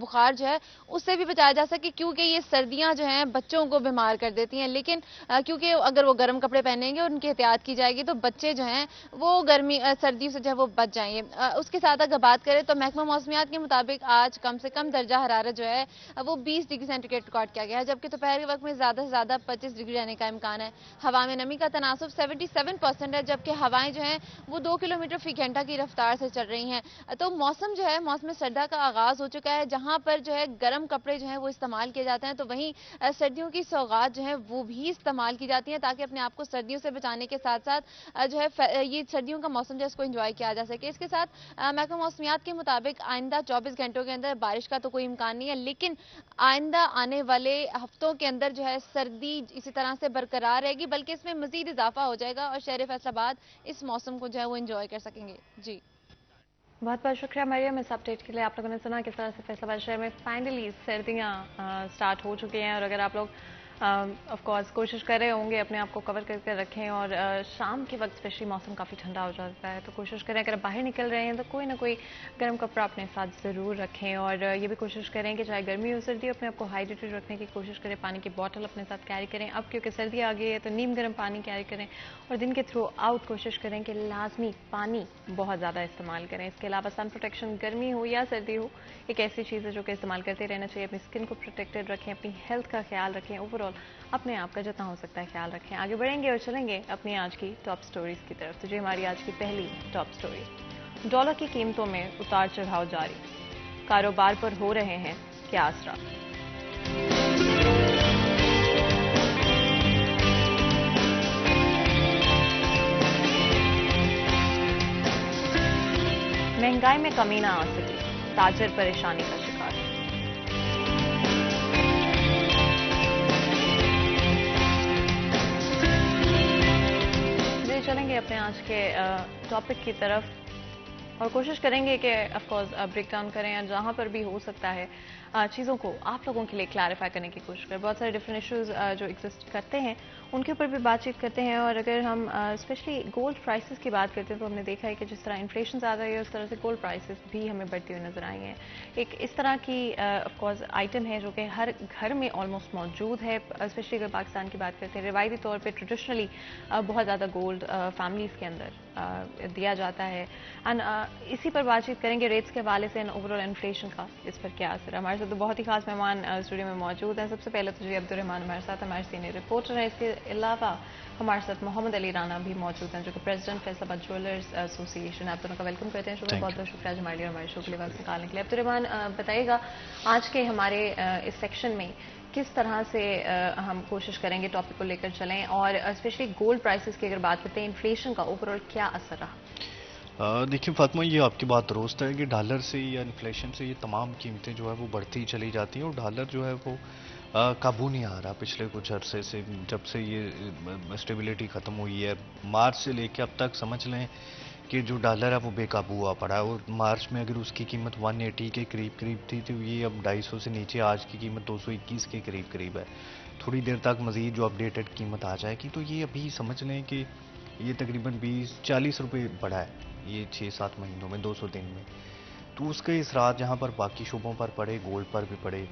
بخار جو ہے اس سے بھی بچایا جا سکے، کیونکہ یہ سردیاں جو ہیں بچوں کو بیمار کر دیتی ہیں. لیکن کیونکہ اگر وہ گرم کپڑے پہنیں گے اور ان کی احتیاط کی جائے گی تو بچے جو ہیں وہ سردی سے جو ہے وہ بچ جائیں گے. اس کے ساتھ اگر بات کریں تو محکمہ موسمیات کے مطابق آج کم سے کم درجہ حرارت جو ہے وہ 20 ڈگری سینٹی گریڈ ریکارڈ کیا گیا ہے، جبکہ دوپہر کے وقت میں زیادہ سے زیادہ 25 ڈگری رہنے کا امکان ہے. ہوا میں نمی کا تناسب 77% ہے، جبکہ ہوائیں جو ہیں وہ 2 کلومیٹر فی گھنٹہ کی رفتار سے چل رہی ہیں. تو موسم جو ہے موسم سردا کا آغاز ہو چکا ہے، جہاں پر جو ہے گرم کپڑے جو ہیں وہ استعمال کیے جاتے ہیں، تو وہیں سردیوں کی سوغات جو ہیں وہ بھی استعمال کی جاتی ہیں تاکہ اپنے آپ کو سردیوں سے بچانے کے ساتھ ساتھ جو ہے یہ سردیوں کا موسم جو ہے اس کو انجوائے کیا جا سکے. اس کے ساتھ محکمہ موسمیات کے مطابق آئندہ 24 گھنٹوں کے اندر بارش کا تو کوئی امکان نہیں ہے، لیکن آئندہ آنے والے ہفتوں کے اندر جو ہے سردی اسی طرح سے برقرار رہے گی، بلکہ اس میں مزید اضافہ ہو جائے گا اور شہر فیصل آباد اس موسم کو جو ہے وہ انجوائے کر سکیں گے. جی بہت بہت شکریہ مریم اس اپڈیٹ کے لیے. آپ لوگوں نے سنا کس طرح سے فیصل آباد شہر میں فائنلی سردیاں سٹارٹ ہو چکی ہیں، اور اگر آپ لوگ آف کورس کوشش کر رہے ہوں گے اپنے آپ کو کور کر کے رکھیں، اور شام کے وقت اسپیشلی موسم کافی ٹھنڈا ہو جاتا ہے تو کوشش کریں اگر باہر نکل رہے ہیں تو کوئی نہ کوئی گرم کپڑا اپنے ساتھ ضرور رکھیں، اور یہ بھی کوشش کریں کہ چاہے گرمی ہو سردی اپنے آپ کو ہائیڈریٹڈ رکھنے کی کوشش کریں. پانی کی بوٹل اپنے ساتھ کیری کریں، اب کیونکہ سردی آ گئی ہے تو نیم گرم پانی کیری کریں، اور دن کے تھرو آؤٹ کوشش کریں کہ لازمی پانی بہت زیادہ استعمال کریں. اس کے علاوہ سن پروٹیکشن گرمی ہو یا سردی ہو ایک ایسی چیز ہے جو کہ استعمال کرتے رہنا چاہیے. اپنی اسکن کو پروٹیکٹڈ رکھیں، اپنی ہیلتھ کا خیال رکھیں، اوور آل اپنے آپ کا جتنا ہو سکتا ہے خیال رکھیں. آگے بڑھیں گے اور چلیں گے اپنی آج کی ٹاپ سٹوریز کی طرف. تو یہ ہماری آج کی پہلی ٹاپ سٹوری. ڈالر کی قیمتوں میں اتار چڑھاؤ جاری، کاروبار پر ہو رہے ہیں کیا اثرات؟ مہنگائی میں کمی نہ آ سکی، تاجر پریشانی کا شکار. چلیں گے اپنے آج کے ٹاپک کی طرف اور کوشش کریں گے کہ آف کورس بریک ڈاؤن کریں، اور جہاں پر بھی ہو سکتا ہے چیزوں کو آپ لوگوں کے لیے کلیریفائی کرنے کی کوشش کریں. بہت سارے ڈفرینٹ ایشوز جو ایگزسٹ کرتے ہیں ان کے اوپر بھی بات چیت کرتے ہیں. اور اگر ہم اسپیشلی گولڈ پرائسز کی بات کرتے ہیں تو ہم نے دیکھا ہے کہ جس طرح انفلیشن زیادہ ہے اس طرح سے گولڈ پرائسز بھی ہمیں بڑھتی ہوئی نظر آئی ہیں. ایک اس طرح کی آف کورس آئٹم ہے جو کہ ہر گھر میں آلموسٹ موجود ہے، اسپیشلی اگر پاکستان کی بات کرتے ہیں. روایتی طور پہ ٹریڈیشنلی بہت زیادہ گولڈ فیملیز کے اندر دیا جاتا ہے. اینڈ اسی پر بات چیت کریں گے ریٹس کے حوالے سے، اوور آل انفلیشن کا اس پر کیا اثر ہے. ہمارے ساتھ تو بہت ہی خاص مہمان اسٹوڈیو میں موجود ہیں. سب سے پہلے تو جی عبدالرحمان ہمارے ساتھ ہمارے سینئر رپورٹر ہیں. اس کے علاوہ ہمارے ساتھ محمد علی رانا بھی موجود ہیں جو کہ پریزیڈنٹ فیصل آباد جویلرز ایسوسی ایشن. آپ دونوں کا ویلکم کرتے ہیں. شکریہ، بہت بہت شکریہ ہمارے لیے ہمارے شو کے لیے وقت نکالنے کے لیے. عبدالرحمان بتائیے گا آج کے ہمارے اس سیکشن میں کس طرح سے ہم کوشش کریں گے ٹاپک کو لے کر چلیں، اور اسپیشلی گولڈ پرائسز کی اگر بات کرتے ہیں انفلیشن کا اوور آل کیا اثر رہا؟ دیکھیں فاطمہ، یہ آپ کی بات درست ہے کہ ڈالر سے یا انفلیشن سے یہ تمام قیمتیں جو ہے وہ بڑھتی ہی چلی جاتی ہیں، اور ڈالر جو ہے وہ قابو نہیں آ رہا پچھلے کچھ عرصے سے. جب سے یہ اسٹیبلٹی ختم ہوئی ہے مارچ سے لے کے اب تک سمجھ لیں کہ جو ڈالر ہے وہ بے قابو ہوا پڑا ہے. اور مارچ میں اگر اس کی قیمت 180 کے قریب تھی تو یہ اب 250 سے نیچے آج کی قیمت 221 کے قریب ہے. تھوڑی دیر تک مزید جو اپڈیٹڈ قیمت آ جائے گی تو یہ ابھی سمجھ لیں کہ یہ تقریباً 20-40 روپے بڑھا ہے یہ 6-7 مہینوں میں، 200 دن میں. تو اس کے اثرات جہاں پر باقی شعبوں پر پڑے، گولڈ پر بھی پڑے.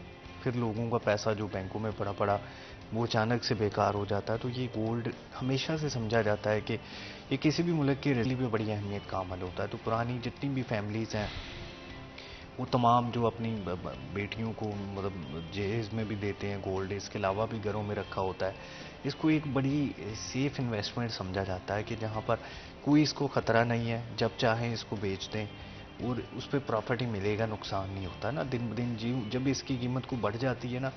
پھر لوگوں کا پیسہ جو بینکوں میں پڑا وہ اچانک سے بیکار ہو جاتا ہے. تو یہ گولڈ ہمیشہ سے سمجھا جاتا ہے کہ یہ کسی بھی ملک کی ریلی پہ بڑی اہمیت کا عمل ہوتا ہے. تو پرانی جتنی بھی فیملیز ہیں وہ تمام جو اپنی بیٹیوں کو مطلب جہیز میں بھی دیتے ہیں گولڈ، اس کے علاوہ بھی گھروں میں رکھا ہوتا ہے. اس کو ایک بڑی سیف انویسٹمنٹ سمجھا جاتا ہے کہ جہاں پر کوئی اس کو خطرہ نہیں ہے، جب چاہیں اس کو بیچ دیں اور اس پہ پروفٹ ہی ملے گا، نقصان نہیں ہوتا نا. دن بدن جب اس کی قیمت کو بڑھ جاتی ہے نا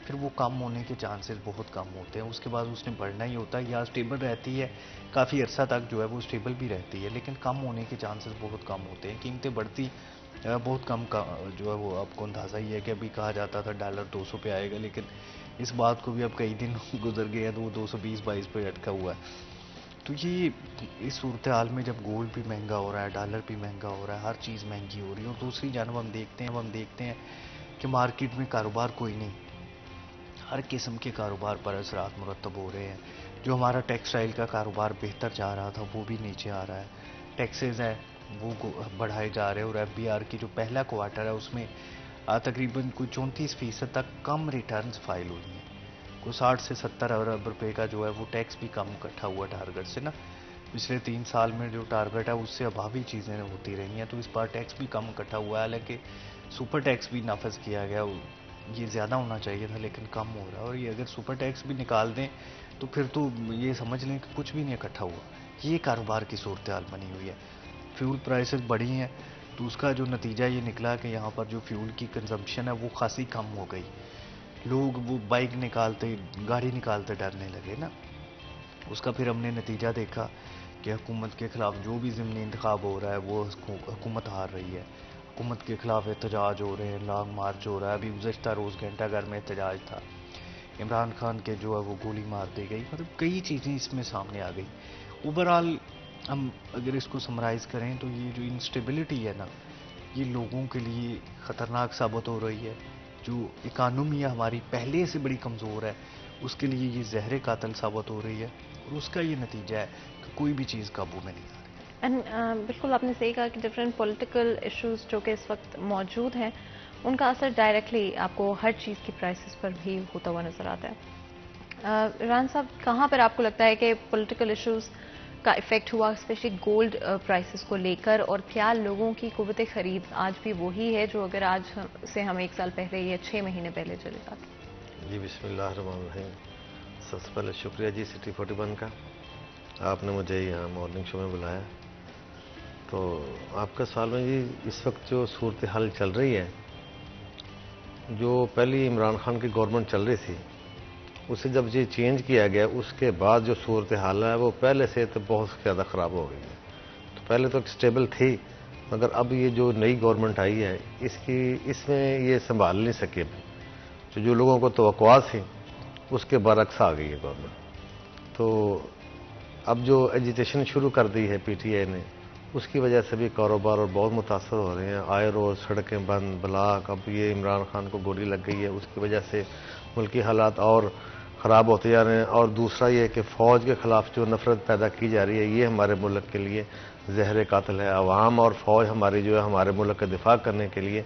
پھر وہ کم ہونے کے چانسز بہت کم ہوتے ہیں. اس کے بعد اس نے بڑھنا ہی ہوتا ہے، یا اسٹیبل رہتی ہے کافی عرصہ تک جو ہے وہ اسٹیبل بھی رہتی ہے، لیکن کم ہونے کے چانسز بہت کم ہوتے ہیں. قیمتیں بڑھتی بہت کم جو ہے وہ آپ کو اندازہ ہی ہے کہ ابھی کہا جاتا تھا ڈالر 200 پہ آئے گا، لیکن اس بات کو بھی اب کئی دن گزر گئے ہیں تو وہ 220-22 پہ اٹکا ہوا ہے. تو یہ اس صورتحال میں جب گولڈ بھی مہنگا ہو رہا ہے، ڈالر بھی مہنگا ہو رہا ہے، ہر چیز مہنگی ہو رہی ہے، اور دوسری جانب ہم دیکھتے ہیں کہ مارکیٹ میں کاروبار کوئی نہیں، ہر قسم کے کاروبار پر اثرات مرتب ہو رہے ہیں. جو ہمارا ٹیکسٹائل کا کاروبار بہتر جا رہا تھا وہ بھی نیچے آ رہا ہے. ٹیکسز ہے وہ بڑھائے جا رہے ہیں، اور FBR کی جو پہلا کوارٹر ہے اس میں تقریباً کوئی 34% تک کم ریٹرنز فائل ہوئی ہیں. کوئی 60 سے 70 ارب روپے کا جو ہے وہ ٹیکس بھی کم اکٹھا ہوا ٹارگٹ سے نا. پچھلے 3 سال میں جو ٹارگٹ ہے اس سے ابھاوی چیزیں ہوتی رہی ہیں، تو اس بار ٹیکس بھی کم اکٹھا ہوا ہے. حالانکہ سپر ٹیکس بھی نافذ کیا گیا، یہ زیادہ ہونا چاہیے تھا لیکن کم ہو رہا ہے. اور یہ اگر سپر ٹیکس بھی نکال دیں تو پھر تو یہ سمجھ لیں کہ کچھ بھی نہیں اکٹھا ہوا. یہ کاروبار کی صورتحال بنی ہوئی ہے. فیول پرائسز بڑھی ہیں تو اس کا جو نتیجہ یہ نکلا کہ یہاں پر جو فیول کی کنزمپشن ہے وہ خاصی کم ہو گئی. لوگ وہ بائک نکالتے، گاڑی نکالتے ڈرنے لگے نا. اس کا پھر ہم نے نتیجہ دیکھا کہ حکومت کے خلاف جو بھی ضمنی انتخاب ہو رہا ہے وہ حکومت ہار رہی ہے. حکومت کے خلاف احتجاج ہو رہے ہیں، لانگ مارچ ہو رہا ہے. ابھی گزشتہ روز گھنٹہ گھر میں احتجاج تھا. عمران خان کے جو ہے وہ گولی مار دی گئی. مطلب کئی چیزیں اس میں سامنے آ گئی. اوورآل ہم اگر اس کو سمرائز کریں تو یہ جو انسٹیبلٹی ہے نا، یہ لوگوں کے لیے خطرناک ثابت ہو رہی ہے. جو اکانومی ہماری پہلے سے بڑی کمزور ہے اس کے لیے یہ زہر قاتل ثابت ہو رہی ہے، اور اس کا یہ نتیجہ ہے کہ کوئی بھی چیز قابو میں نہیں آ رہی. بالکل آپ نے صحیح کہا کہ ڈفرینٹ پولیٹیکل ایشوز جو کہ اس وقت موجود ہیں ان کا اثر ڈائریکٹلی آپ کو ہر چیز کی پرائسز پر بھی ہوتا ہوا نظر آتا ہے. عمران صاحب، کہاں پر آپ کو لگتا ہے کہ پولیٹیکل ایشوز کا افیکٹ ہوا اسپیشلی گولڈ پرائسز کو لے کر، اور کیا لوگوں کی قوت خرید آج بھی وہی ہے جو اگر آج سے ہم 1 سال پہلے یا 6 مہینے پہلے چلے جاتے؟ جی بسم اللہ الرحمن الرحیم. سب سے پہلے شکریہ جی سٹی 41 کا، آپ نے مجھے یہاں مارننگ شو میں بلایا. تو آپ کا سوال میں جی اس وقت جو صورتحال چل رہی ہے، جو پہلی عمران خان کی گورنمنٹ چل رہی تھی اسے جب یہ چینج کیا گیا اس کے بعد جو صورتحال ہے وہ پہلے سے تو بہت زیادہ خراب ہو گئی ہے. تو پہلے تو اسٹیبل تھی، مگر اب یہ جو نئی گورنمنٹ آئی ہے اس میں یہ سنبھال نہیں سکے. جو لوگوں کو توقعات تھی اس کے برعکس آ گئی ہے گورنمنٹ. تو اب جو ایجیٹیشن شروع کر دی ہے PTI نے، اس کی وجہ سے بھی کاروبار اور بہت متاثر ہو رہے ہیں. آئے روز سڑکیں بند، بلاک. اب یہ عمران خان کو گولی لگ گئی ہے، اس کی وجہ سے ملکی حالات اور خراب ہوتے جا رہے ہیں. اور دوسرا یہ کہ فوج کے خلاف جو نفرت پیدا کی جا رہی ہے یہ ہمارے ملک کے لیے زہر قاتل ہے. عوام اور فوج ہماری جو ہے ہمارے ملک کا دفاع کرنے کے لیے،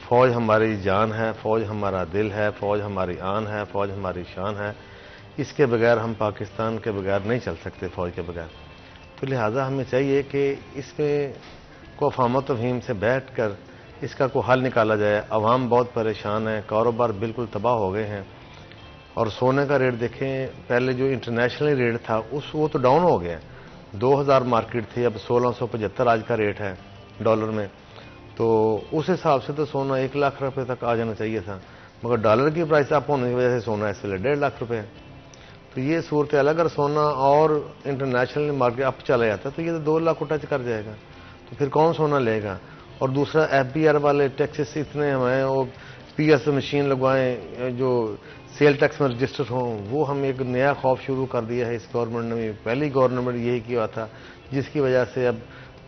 فوج ہماری جان ہے، فوج ہمارا دل ہے، فوج ہماری آن ہے، فوج ہماری شان ہے. اس کے بغیر ہم پاکستان کے بغیر نہیں چل سکتے، فوج کے بغیر. تو لہٰذا ہمیں چاہیے کہ اس میں کو افہام و تفہیم سے بیٹھ کر اس کا کوئی حل نکالا جائے. عوام بہت پریشان ہے، کاروبار بالکل تباہ ہو گئے ہیں. اور سونے کا ریٹ دیکھیں، پہلے جو انٹرنیشنل ریٹ تھا وہ تو ڈاؤن ہو گیا. 2000 مارکیٹ تھی، اب 1675 آج کا ریٹ ہے ڈالر میں. تو اس حساب سے تو سونا 1 لاکھ روپے تک آ جانا چاہیے تھا، مگر ڈالر کی پرائس اپ ہونے کی وجہ سے سونا اس ویلے 1.5 لاکھ روپے ہے. تو یہ صورتحال اگر سونا اور انٹرنیشنل مارکیٹ اپ چلا جاتا ہے تو یہ تو 2 لاکھ کو ٹچ کر جائے گا. تو پھر کون سونا لے گا؟ اور دوسرا FBR والے ٹیکسز اتنے ہمیں، وہ PS مشین لگوائیں جو سیل ٹیکس میں رجسٹر ہوں، وہ ہم ایک نیا خوف شروع کر دیا ہے اس گورنمنٹ نے. پہلی گورنمنٹ یہی کیا تھا، جس کی وجہ سے اب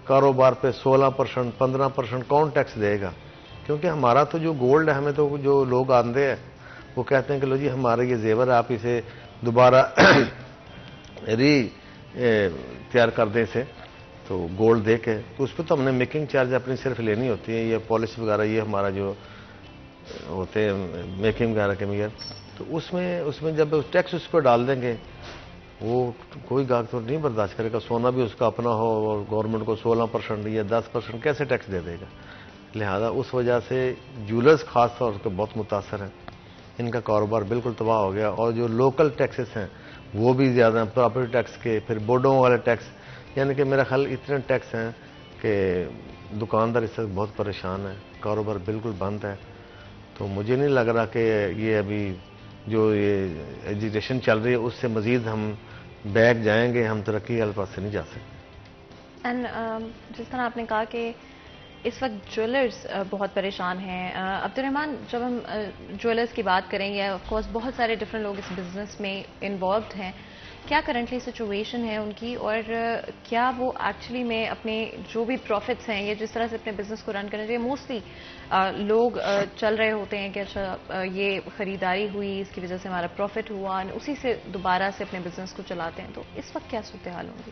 کاروبار پہ 16%، 15% کون ٹیکس دے گا؟ کیونکہ ہمارا تو جو گولڈ ہے، ہمیں تو جو لوگ آندے ہیں وہ کہتے ہیں کہ لو جی ہمارا یہ زیور ہے، آپ اسے دوبارہ تیار کر دیں اسے، تو گولڈ دے کے. تو اس پہ تو ہم نے میکنگ چارج اپنی صرف لینی ہوتی ہے، یہ پالش وغیرہ یہ ہمارا جو ہوتے ہیں میکنگ وغیرہ کے معیار. تو اس میں جب ٹیکس اس کو ڈال دیں گے وہ کوئی گاہک تو نہیں برداشت کرے گا. سونا بھی اس کا اپنا ہو اور گورنمنٹ کو 16% یا 10% کیسے ٹیکس دے دے گا؟ لہذا اس وجہ سے جولرز خاص طور پہ بہت متاثر ہیں. ان کا کاروبار بالکل تباہ ہو گیا. اور جو لوکل ٹیکسز ہیں وہ بھی زیادہ ہیں، پراپرٹی ٹیکس کے، پھر بورڈوں والے ٹیکس. یعنی کہ میرا خیال اتنے ٹیکس ہیں کہ دکاندار اس وقت بہت پریشان ہے، کاروبار بالکل بند ہے. تو مجھے نہیں لگ رہا کہ یہ ابھی جو یہ ایجیٹیشن چل رہی ہے اس سے مزید ہم بیک جائیں گے، ہم ترقی کے پاس سے نہیں جا سکتے. اینڈ جس طرح آپ نے کہا کہ اس وقت جویلرز بہت پریشان ہیں. عبدالرحمان، جب ہم جویلرز کی بات کریں گے، آف کورس بہت سارے ڈفرینٹ لوگ اس بزنس میں انوالوڈ ہیں. کیا کرنٹلی سچویشن ہے ان کی، اور کیا وہ ایکچولی میں اپنے جو بھی پروفٹس ہیں یا جس طرح سے اپنے بزنس کو رن کرنا چاہیے، موسٹلی لوگ چل رہے ہوتے ہیں کہ اچھا یہ خریداری ہوئی اس کی وجہ سے ہمارا پروفٹ ہوا، اسی سے دوبارہ سے اپنے بزنس کو چلاتے ہیں. تو اس وقت کیا صورتحال ہوں گی؟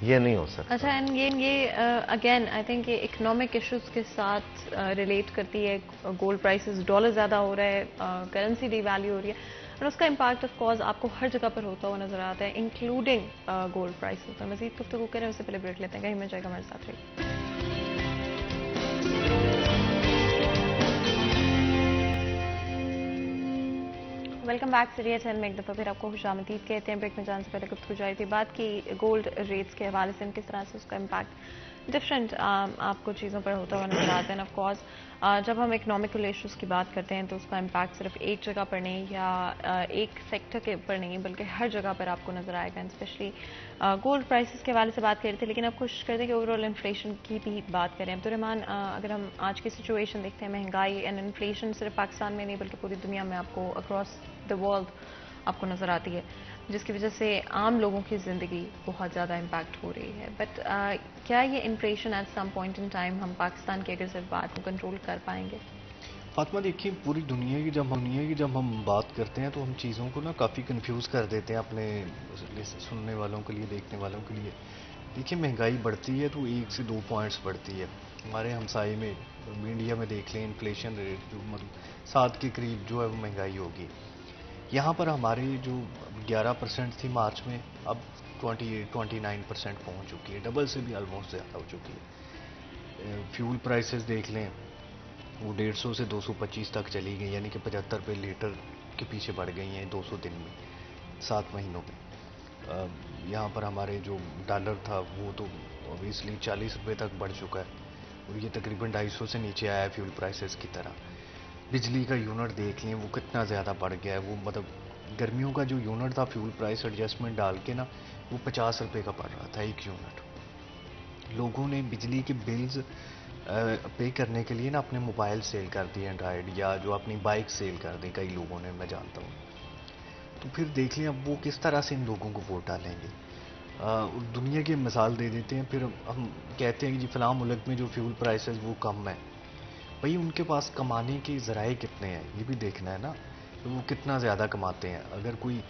یہ نہیں ہو سکتا. اچھا اینڈ یہ اگین آئی تھنک یہ اکنامک ایشوز کے ساتھ ریلیٹ کرتی ہے. گولڈ پرائسز، ڈالر زیادہ ہو رہا ہے، کرنسی ڈی ویلیو ہو رہی ہے، اور اس کا امپیکٹ آف کورس آپ کو ہر جگہ پر ہوتا ہوا نظر آتا ہے انکلوڈنگ گولڈ پرائسز. مزید گفتگو کریں اس سے پہلے بریک لیتے ہیں. کہیں میں جائے گا ہمارے ساتھ رہیے. Welcome back. سیریز چینل میں ایک دفعہ پھر آپ کو خوش آمدید کہتے ہیں. بریک میں جانے سے پہلے گفتگو جاری تھی، بات کی گولڈ ریٹس کے حوالے سے، کس طرح سے اس کا امپیکٹ ڈفرینٹ آپ کو چیزوں پر ہوتا ہوا نظر آتا ہے. آف کورس جب ہم اکنامکل ایشوز کی بات کرتے ہیں تو اس کا امپیکٹ صرف ایک جگہ پر نہیں یا ایک سیکٹر کے اوپر نہیں بلکہ ہر جگہ پر آپ کو نظر آئے گا. اسپیشلی گولڈ پرائسز کے حوالے سے بات کر رہے تھے، لیکن اب کوشش کرتے ہیں کہ اوور آل انفلیشن کی بھی بات کریں. عبدالرحمان، اگر ہم آج کی سچویشن دیکھتے ہیں، مہنگائی اینڈ انفلیشن صرف پاکستان میں نہیں بلکہ پوری دنیا میں آپ کو اکراس دا ورلڈ آپ کو نظر آتی ہے، جس کی وجہ سے عام لوگوں کی زندگی بہت زیادہ امپیکٹ ہو رہی ہے. بٹ کیا یہ inflation at some point in time ہم پاکستان کی اگر صرف بات کو کنٹرول کر پائیں گے؟ فاطمہ دیکھیے، پوری دنیا کی جب ہم بات کرتے ہیں تو ہم چیزوں کو نا کافی کنفیوز کر دیتے ہیں اپنے سننے والوں کے لیے، دیکھنے والوں کے لیے. دیکھیے، مہنگائی بڑھتی ہے تو 1 سے 2 پوائنٹس بڑھتی ہے. ہمارے ہمسائے میں انڈیا میں دیکھ لیں، انفلیشن ریٹ جو مطلب 7 کے قریب جو ہے وہ مہنگائی ہوگی. یہاں پر ہمارے جو 11% تھی مارچ میں، اب 29% پہنچ چکی ہے، ڈبل سے بھی آلموسٹ زیادہ ہو چکی ہے. فیول پرائسز دیکھ لیں، وہ 150 سے 225 تک چلی گئی، یعنی کہ 75 روپے لیٹر کے پیچھے بڑھ گئی ہیں 200 دن میں، 7 مہینوں میں. یہاں پر ہمارے جو ڈالر تھا وہ تو اوبیسلی 40 روپے تک بڑھ چکا ہے، اور یہ تقریباً 250 سے نیچے آیا ہے فیول پرائسز کی طرح. بجلی کا یونٹ دیکھ لیں، وہ کتنا زیادہ بڑھ گیا ہے. وہ مطلب گرمیوں کا جو یونٹ تھا فیول پرائس ایڈجسٹمنٹ ڈال کے نا، وہ 50 روپے کا پڑ رہا تھا ایک یونٹ. لوگوں نے بجلی کے بلز پے کرنے کے لیے نا اپنے موبائل سیل کر دیے، اینڈرائڈ، یا جو اپنی بائک سیل کر دی کئی لوگوں نے، میں جانتا ہوں. تو پھر دیکھ لیں اب وہ کس طرح سے ان لوگوں کو ووٹ ڈالیں گے. دنیا کی مثال دے دیتے ہیں، پھر ہم کہتے ہیں کہ جی فلاں ملک میں جو فیول پرائسز وہ کم ہے. بھئی ان کے پاس کمانے کے ذرائع کتنے ہیں یہ بھی دیکھنا ہے نا، کہ وہ کتنا زیادہ کماتے ہیں. اگر کوئی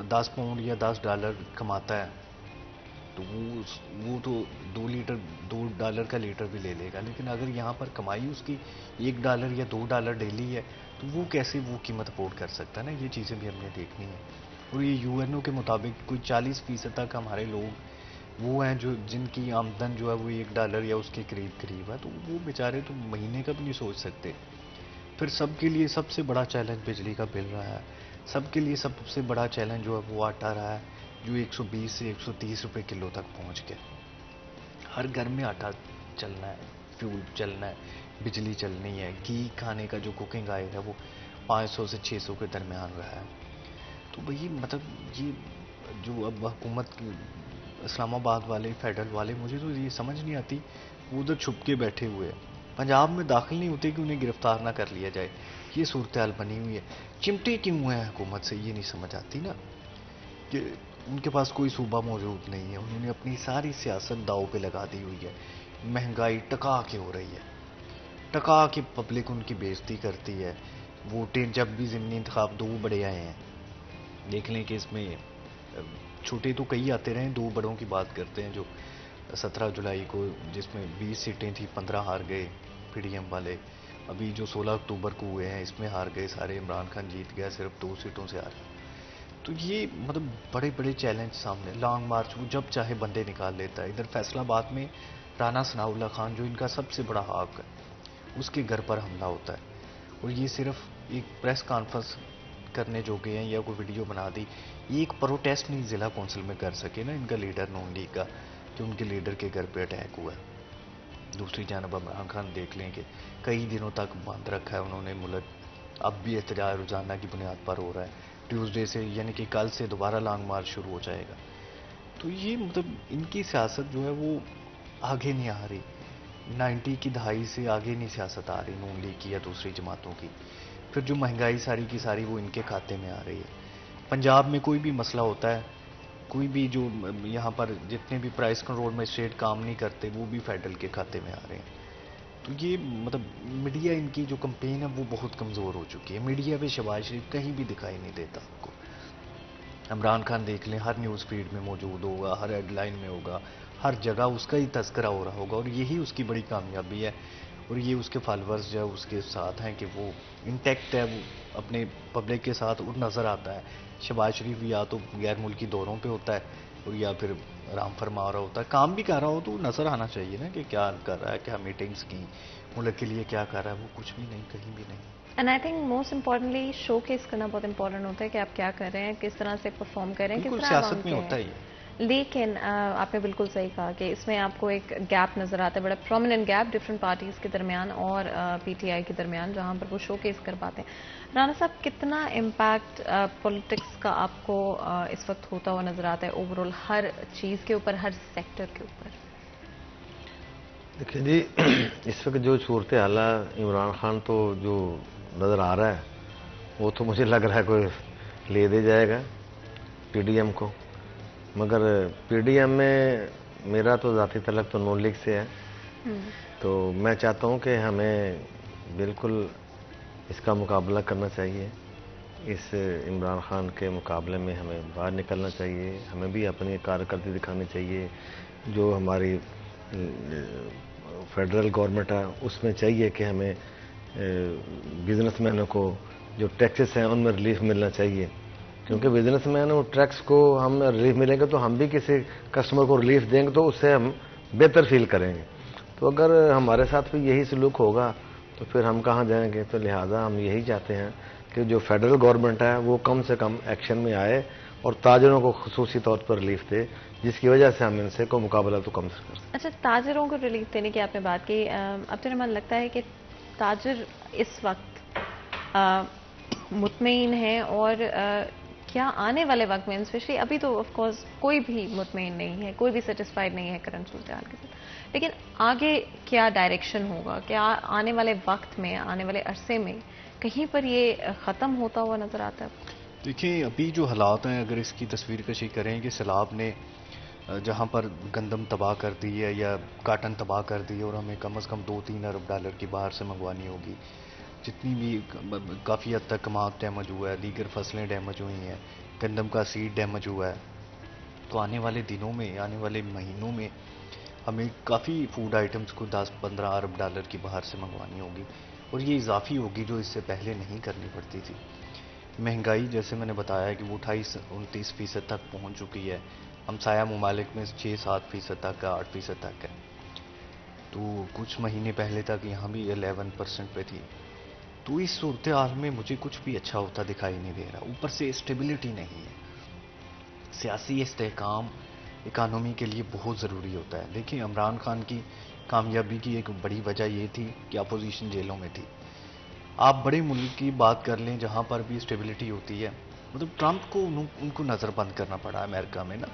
10 پاؤنڈ یا 10 ڈالر کماتا ہے تو وہ تو 2 ڈالر کا لیٹر بھی لے لے گا. لیکن اگر یہاں پر کمائی اس کی 1 ڈالر یا 2 ڈالر ڈیلی ہے تو وہ کیسے وہ قیمت افورڈ کر سکتا ہے نا. یہ چیزیں بھی ہم نے دیکھنی ہیں. اور یہ UN کے مطابق کوئی 40% تک ہمارے لوگ وہ ہیں جن کی آمدن جو ہے وہ 1 ڈالر یا اس کے قریب ہے. تو وہ بیچارے تو مہینے کا بھی نہیں سوچ سکتے. پھر سب کے لیے سب سے بڑا چیلنج بجلی کا بل رہا ہے. سب کے لیے سب سے بڑا چیلنج جو ہے وہ آٹا رہا ہے، جو 120 سے 130 روپے کلو تک پہنچ گیا. ہر گھر میں آٹا چلنا ہے، فیول چلنا ہے، بجلی چلنی ہے. گھی کھانے کا جو کوکنگ آئل ہے وہ 500 سے 600 کے درمیان رہا ہے. تو بھئی مطلب یہ جو اب حکومت اسلام آباد والے، فیڈرل والے، مجھے تو یہ سمجھ نہیں آتی، وہ ادھر چھپ کے بیٹھے ہوئے ہیں. پنجاب میں داخل نہیں ہوتے کہ انہیں گرفتار نہ کر لیا جائے. یہ صورتحال بنی ہوئی ہے. چمٹے کیوں ہیں حکومت سے، یہ نہیں سمجھ آتی نا، کہ ان کے پاس کوئی صوبہ موجود نہیں ہے. انہوں نے اپنی ساری سیاست داؤ پہ لگا دی ہوئی ہے. مہنگائی ٹکا کے ہو رہی ہے، ٹکا کے پبلک ان کی بےزتی کرتی ہے. ووٹیں جب بھی ضمنی انتخاب 2 بڑے آئے ہیں، دیکھ لیں کہ اس میں چھوٹے تو کئی آتے رہے ہیں، 2 بڑوں کی بات کرتے ہیں جو 17 جولائی کو، جس میں 20 سیٹیں تھیں، 15 ہار گئے PDM والے. ابھی جو 16 اکتوبر کو ہوئے ہیں اس میں ہار گئے سارے، عمران خان جیت گیا، صرف 2 سیٹوں سے ہارا. تو یہ مطلب بڑے بڑے چیلنج سامنے. لانگ مارچ وہ جب چاہے بندے نکال لیتا ہے. ادھر فیصل آباد میں رانا ثناء اللہ خان جو ان کا سب سے بڑا حاق ہے، اس کے گھر پر حملہ ہوتا ہے. اور یہ صرف ایک پریس کانفرنس کرنے جو گئے ہیں یا کوئی ویڈیو بنا دی، یہ ایک پروٹیسٹ نہیں ضلع کونسل میں کر سکے نا ان کا لیڈر نون لیگ کا، کہ ان کے لیڈر کے گھر پہ اٹیک ہوا ہے. دوسری جانب عمران خان دیکھ لیں کہ کئی دنوں تک بند رکھا ہے انہوں نے ملک. اب بھی احتجاج روزانہ کی بنیاد پر ہو رہا ہے. ٹیوزڈے سے یعنی کہ کل سے دوبارہ لانگ مارچ شروع ہو جائے گا. تو یہ مطلب ان کی سیاست جو ہے وہ آگے نہیں آ رہی. 90 کی دہائی سے آگے نہیں سیاست آ رہی نون لیگ کی یا دوسری جماعتوں کی. پھر جو مہنگائی ساری کی ساری وہ ان کے کھاتے میں آ رہی ہے. پنجاب میں کوئی بھی مسئلہ ہوتا ہے، کوئی بھی جو یہاں پر جتنے بھی پرائس کنٹرول میجسٹریٹ کام نہیں کرتے وہ بھی فیڈرل کے کھاتے میں آ رہے ہیں. تو یہ مطلب میڈیا ان کی جو کمپین ہے وہ بہت کمزور ہو چکی ہے. میڈیا پہ شہباز شریف کہیں بھی دکھائی نہیں دیتا آپ کو. عمران خان دیکھ لیں، ہر نیوز فیڈ میں موجود ہوگا، ہر ہیڈ لائن میں ہوگا، ہر جگہ اس کا ہی تذکرہ ہو رہا ہوگا، اور یہی اس کی بڑی کامیابی ہے، اور یہ اس کے فالوورز جو اس کے ساتھ ہیں کہ وہ انٹیکٹ ہے، وہ اپنے پبلک کے ساتھ اور نظر آتا ہے. شہباز شریف یا تو غیر ملکی دوروں پہ ہوتا ہے اور یا پھر آرام فرما رہا ہوتا ہے، کام بھی کر رہا ہو تو نظر آنا چاہیے نا کہ کیا کر رہا ہے، کیا میٹنگز کی، ملک کے لیے کیا کر رہا ہے. وہ کچھ بھی نہیں، کہیں بھی نہیں. And I think most importantly show case کرنا بہت امپورٹنٹ ہوتا ہے کہ آپ کیا کر رہے ہیں، کس طرح سے پرفارم کر رہے ہیں، کس بالکل طرح سیاست عوام میں کے ہوتا ہیں. ہی ہے. لیکن آپ نے بالکل صحیح کہا کہ اس میں آپ کو ایک گیپ نظر آتا ہے، بڑا پرومیننٹ گیپ ڈفرینٹ پارٹیز کے درمیان اور پی ٹی آئی کے درمیان، جہاں پر وہ شو کیس کر پاتے ہیں. رانا صاحب، کتنا امپیکٹ پولیٹکس کا آپ کو اس وقت ہوتا ہوا نظر آتا ہے اوور آل ہر چیز کے اوپر، ہر سیکٹر کے اوپر؟ دیکھیں جی، اس وقت جو صورت حال ہے، عمران خان تو جو نظر آ رہا ہے وہ تو مجھے لگ رہا ہے کوئی لے دے جائے گا پی ڈی ایم کو. مگر پی ڈی ایم میں میرا تو ذاتی تعلق تو نون لیگ سے ہے، تو میں چاہتا ہوں کہ ہمیں بالکل اس کا مقابلہ کرنا چاہیے. اس عمران خان کے مقابلے میں ہمیں باہر نکلنا چاہیے، ہمیں بھی اپنی کارکردگی دکھانی چاہیے. جو ہماری فیڈرل گورنمنٹ ہے اس میں چاہیے کہ ہمیں بزنس مینوں کو جو ٹیکسز ہیں ان میں ریلیف ملنا چاہیے، کیونکہ بزنس مین اور ٹیکس کو ہم ریلیف ملیں گے تو ہم بھی کسی کسٹمر کو ریلیف دیں گے تو اس سے ہم بہتر فیل کریں گے. تو اگر ہمارے ساتھ بھی یہی سلوک ہوگا تو پھر ہم کہاں جائیں گے. تو لہٰذا ہم یہی چاہتے ہیں کہ جو فیڈرل گورنمنٹ ہے وہ کم سے کم ایکشن میں آئے اور تاجروں کو خصوصی طور پر ریلیف دے، جس کی وجہ سے ہم ان سے کو مقابلہ تو کم سے کر سکیں. اچھا، تاجروں کو ریلیف دینے کی آپ نے بات کی. عبد الرحمان، لگتا ہے کہ تاجر اس وقت مطمئن ہیں، اور کیا آنے والے وقت میں، اسپیشلی ابھی تو آف کورس کوئی بھی مطمئن نہیں ہے، کوئی بھی سیٹسفائیڈ نہیں ہے کرنٹ صورتحال کے ساتھ، لیکن آگے کیا ڈائریکشن ہوگا؟ کیا آنے والے وقت میں، آنے والے عرصے میں کہیں پر یہ ختم ہوتا ہوا نظر آتا ہے؟ دیکھیں ابھی جو حالات ہیں، اگر اس کی تصویر کشی کریں کہ سیلاب نے جہاں پر گندم تباہ کر دی ہے یا کاٹن تباہ کر دی ہے، اور ہمیں کم از کم $2-3 ارب کی باہر سے منگوانی ہوگی، جتنی بھی کافی حد تک کماد ڈیمیج ہوا ہے، دیگر فصلیں ڈیمیج ہوئی ہیں، گندم کا سیڈ ڈیمیج ہوا ہے، تو آنے والے دنوں میں، آنے والے مہینوں میں ہمیں کافی فوڈ آئٹمز کو $10-15 ارب کی باہر سے منگوانی ہوگی، اور یہ اضافی ہوگی جو اس سے پہلے نہیں کرنی پڑتی تھی. مہنگائی جیسے میں نے بتایا کہ وہ 28-29% تک پہنچ چکی ہے. ہمسایہ ممالک میں 6-7% تک ہے، 8% تک ہے. تو کچھ مہینے پہلے تک یہاں بھی 11% پہ تھی. تو اس صورتحال میں مجھے کچھ بھی اچھا ہوتا دکھائی نہیں دے رہا. اوپر سے اسٹیبلٹی نہیں ہے. سیاسی استحکام اکانومی کے لیے بہت ضروری ہوتا ہے. دیکھیں عمران خان کی کامیابی کی ایک بڑی وجہ یہ تھی کہ اپوزیشن جیلوں میں تھی. آپ بڑے ملک کی بات کر لیں جہاں پر بھی اسٹیبلٹی ہوتی ہے، مطلب ٹرمپ کو ان کو نظر بند کرنا پڑا امریکہ میں نا،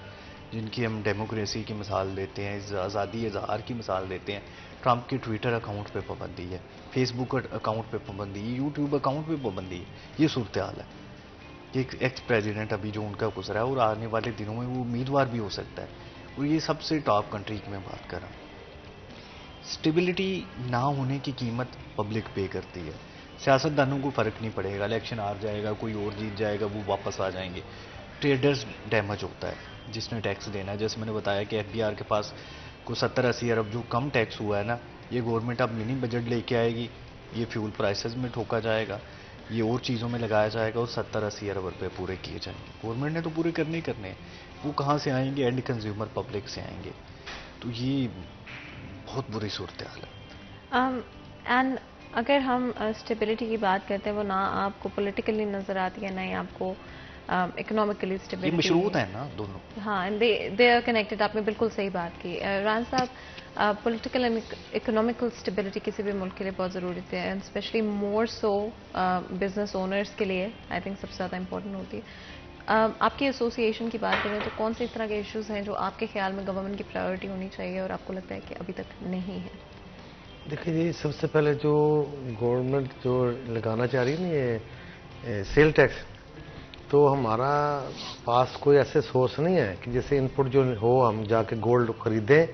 جن کی ہم ڈیموکریسی کی مثال دیتے ہیں، آزادی اظہار کی مثال دیتے ہیں. ٹرمپ کے ٹویٹر اکاؤنٹ پہ پابندی ہے، فیس بک اکاؤنٹ پہ پابندی ہے، یوٹیوب اکاؤنٹ پہ پابندی ہے. یہ صورتحال ہے. ایک ایکس پریزیڈنٹ ابھی جو ان کا گزرا ہے، اور آنے والے دنوں میں وہ امیدوار بھی ہو سکتا ہے. اور یہ سب سے ٹاپ کنٹری کی میں بات کر رہا ہوں. اسٹیبلٹی نہ ہونے کی قیمت پبلک پے کرتی ہے. سیاستدانوں کو فرق نہیں پڑے گا، الیکشن ہار جائے گا، کوئی اور جیت جائے گا، وہ واپس آ جائیں گے. ٹریڈرز ڈیمیج ہوتا ہے جس نے ٹیکس دینا ہے. جیسے میں نے بتایا کہ ایف بی آر کے پاس کو 70-80 ارب جو کم ٹیکس ہوا ہے نا، یہ گورنمنٹ اب منی بجٹ لے کے آئے گی، یہ فیول پرائسز میں ٹھوکا جائے گا، یہ اور چیزوں میں لگایا جائے گا، اور 70-80 ارب روپے پورے کیے جائیں گے. گورنمنٹ نے تو پورے کرنے ہیں. وہ کہاں سے آئیں گے؟ اینڈ کنزیومر پبلک سے آئیں گے. تو یہ بہت بری صورتحال ہے. اینڈ اگر ہم اسٹیبلٹی کی بات کرتے ہیں، وہ نہ آپ کو پولیٹیکلی نظر آتی ہے، نہ ہی آپ کو اکنامکلی اسٹیبلٹی. یہ مشروط ہیں نا دونوں. ہاں، دے آر کنیکٹڈ. آپ نے بالکل صحیح بات کی. رانا صاحب، پولیٹیکل اینڈ اکنامیکل اسٹیبلٹی کسی بھی ملک کے لیے بہت ضروری ہے، and especially more so business owners کے لیے آئی تھنک سب سے زیادہ امپورٹنٹ ہوتی ہے. آپ کی ایسوسی ایشن کی بات کریں تو کون سے اس طرح کے ایشوز ہیں جو آپ کے خیال میں گورنمنٹ کی پرائیورٹی ہونی چاہیے اور آپ کو لگتا ہے کہ ابھی تک نہیں ہے؟ دیکھیں جی، سب سے پہلے جو گورنمنٹ جو لگانا چاہ رہی ہے نا یہ سیل ٹیکس، تو ہمارا پاس کوئی ایسے سورس نہیں ہے کہ جیسے ان پٹ جو ہو ہم جا کے گولڈ خریدیں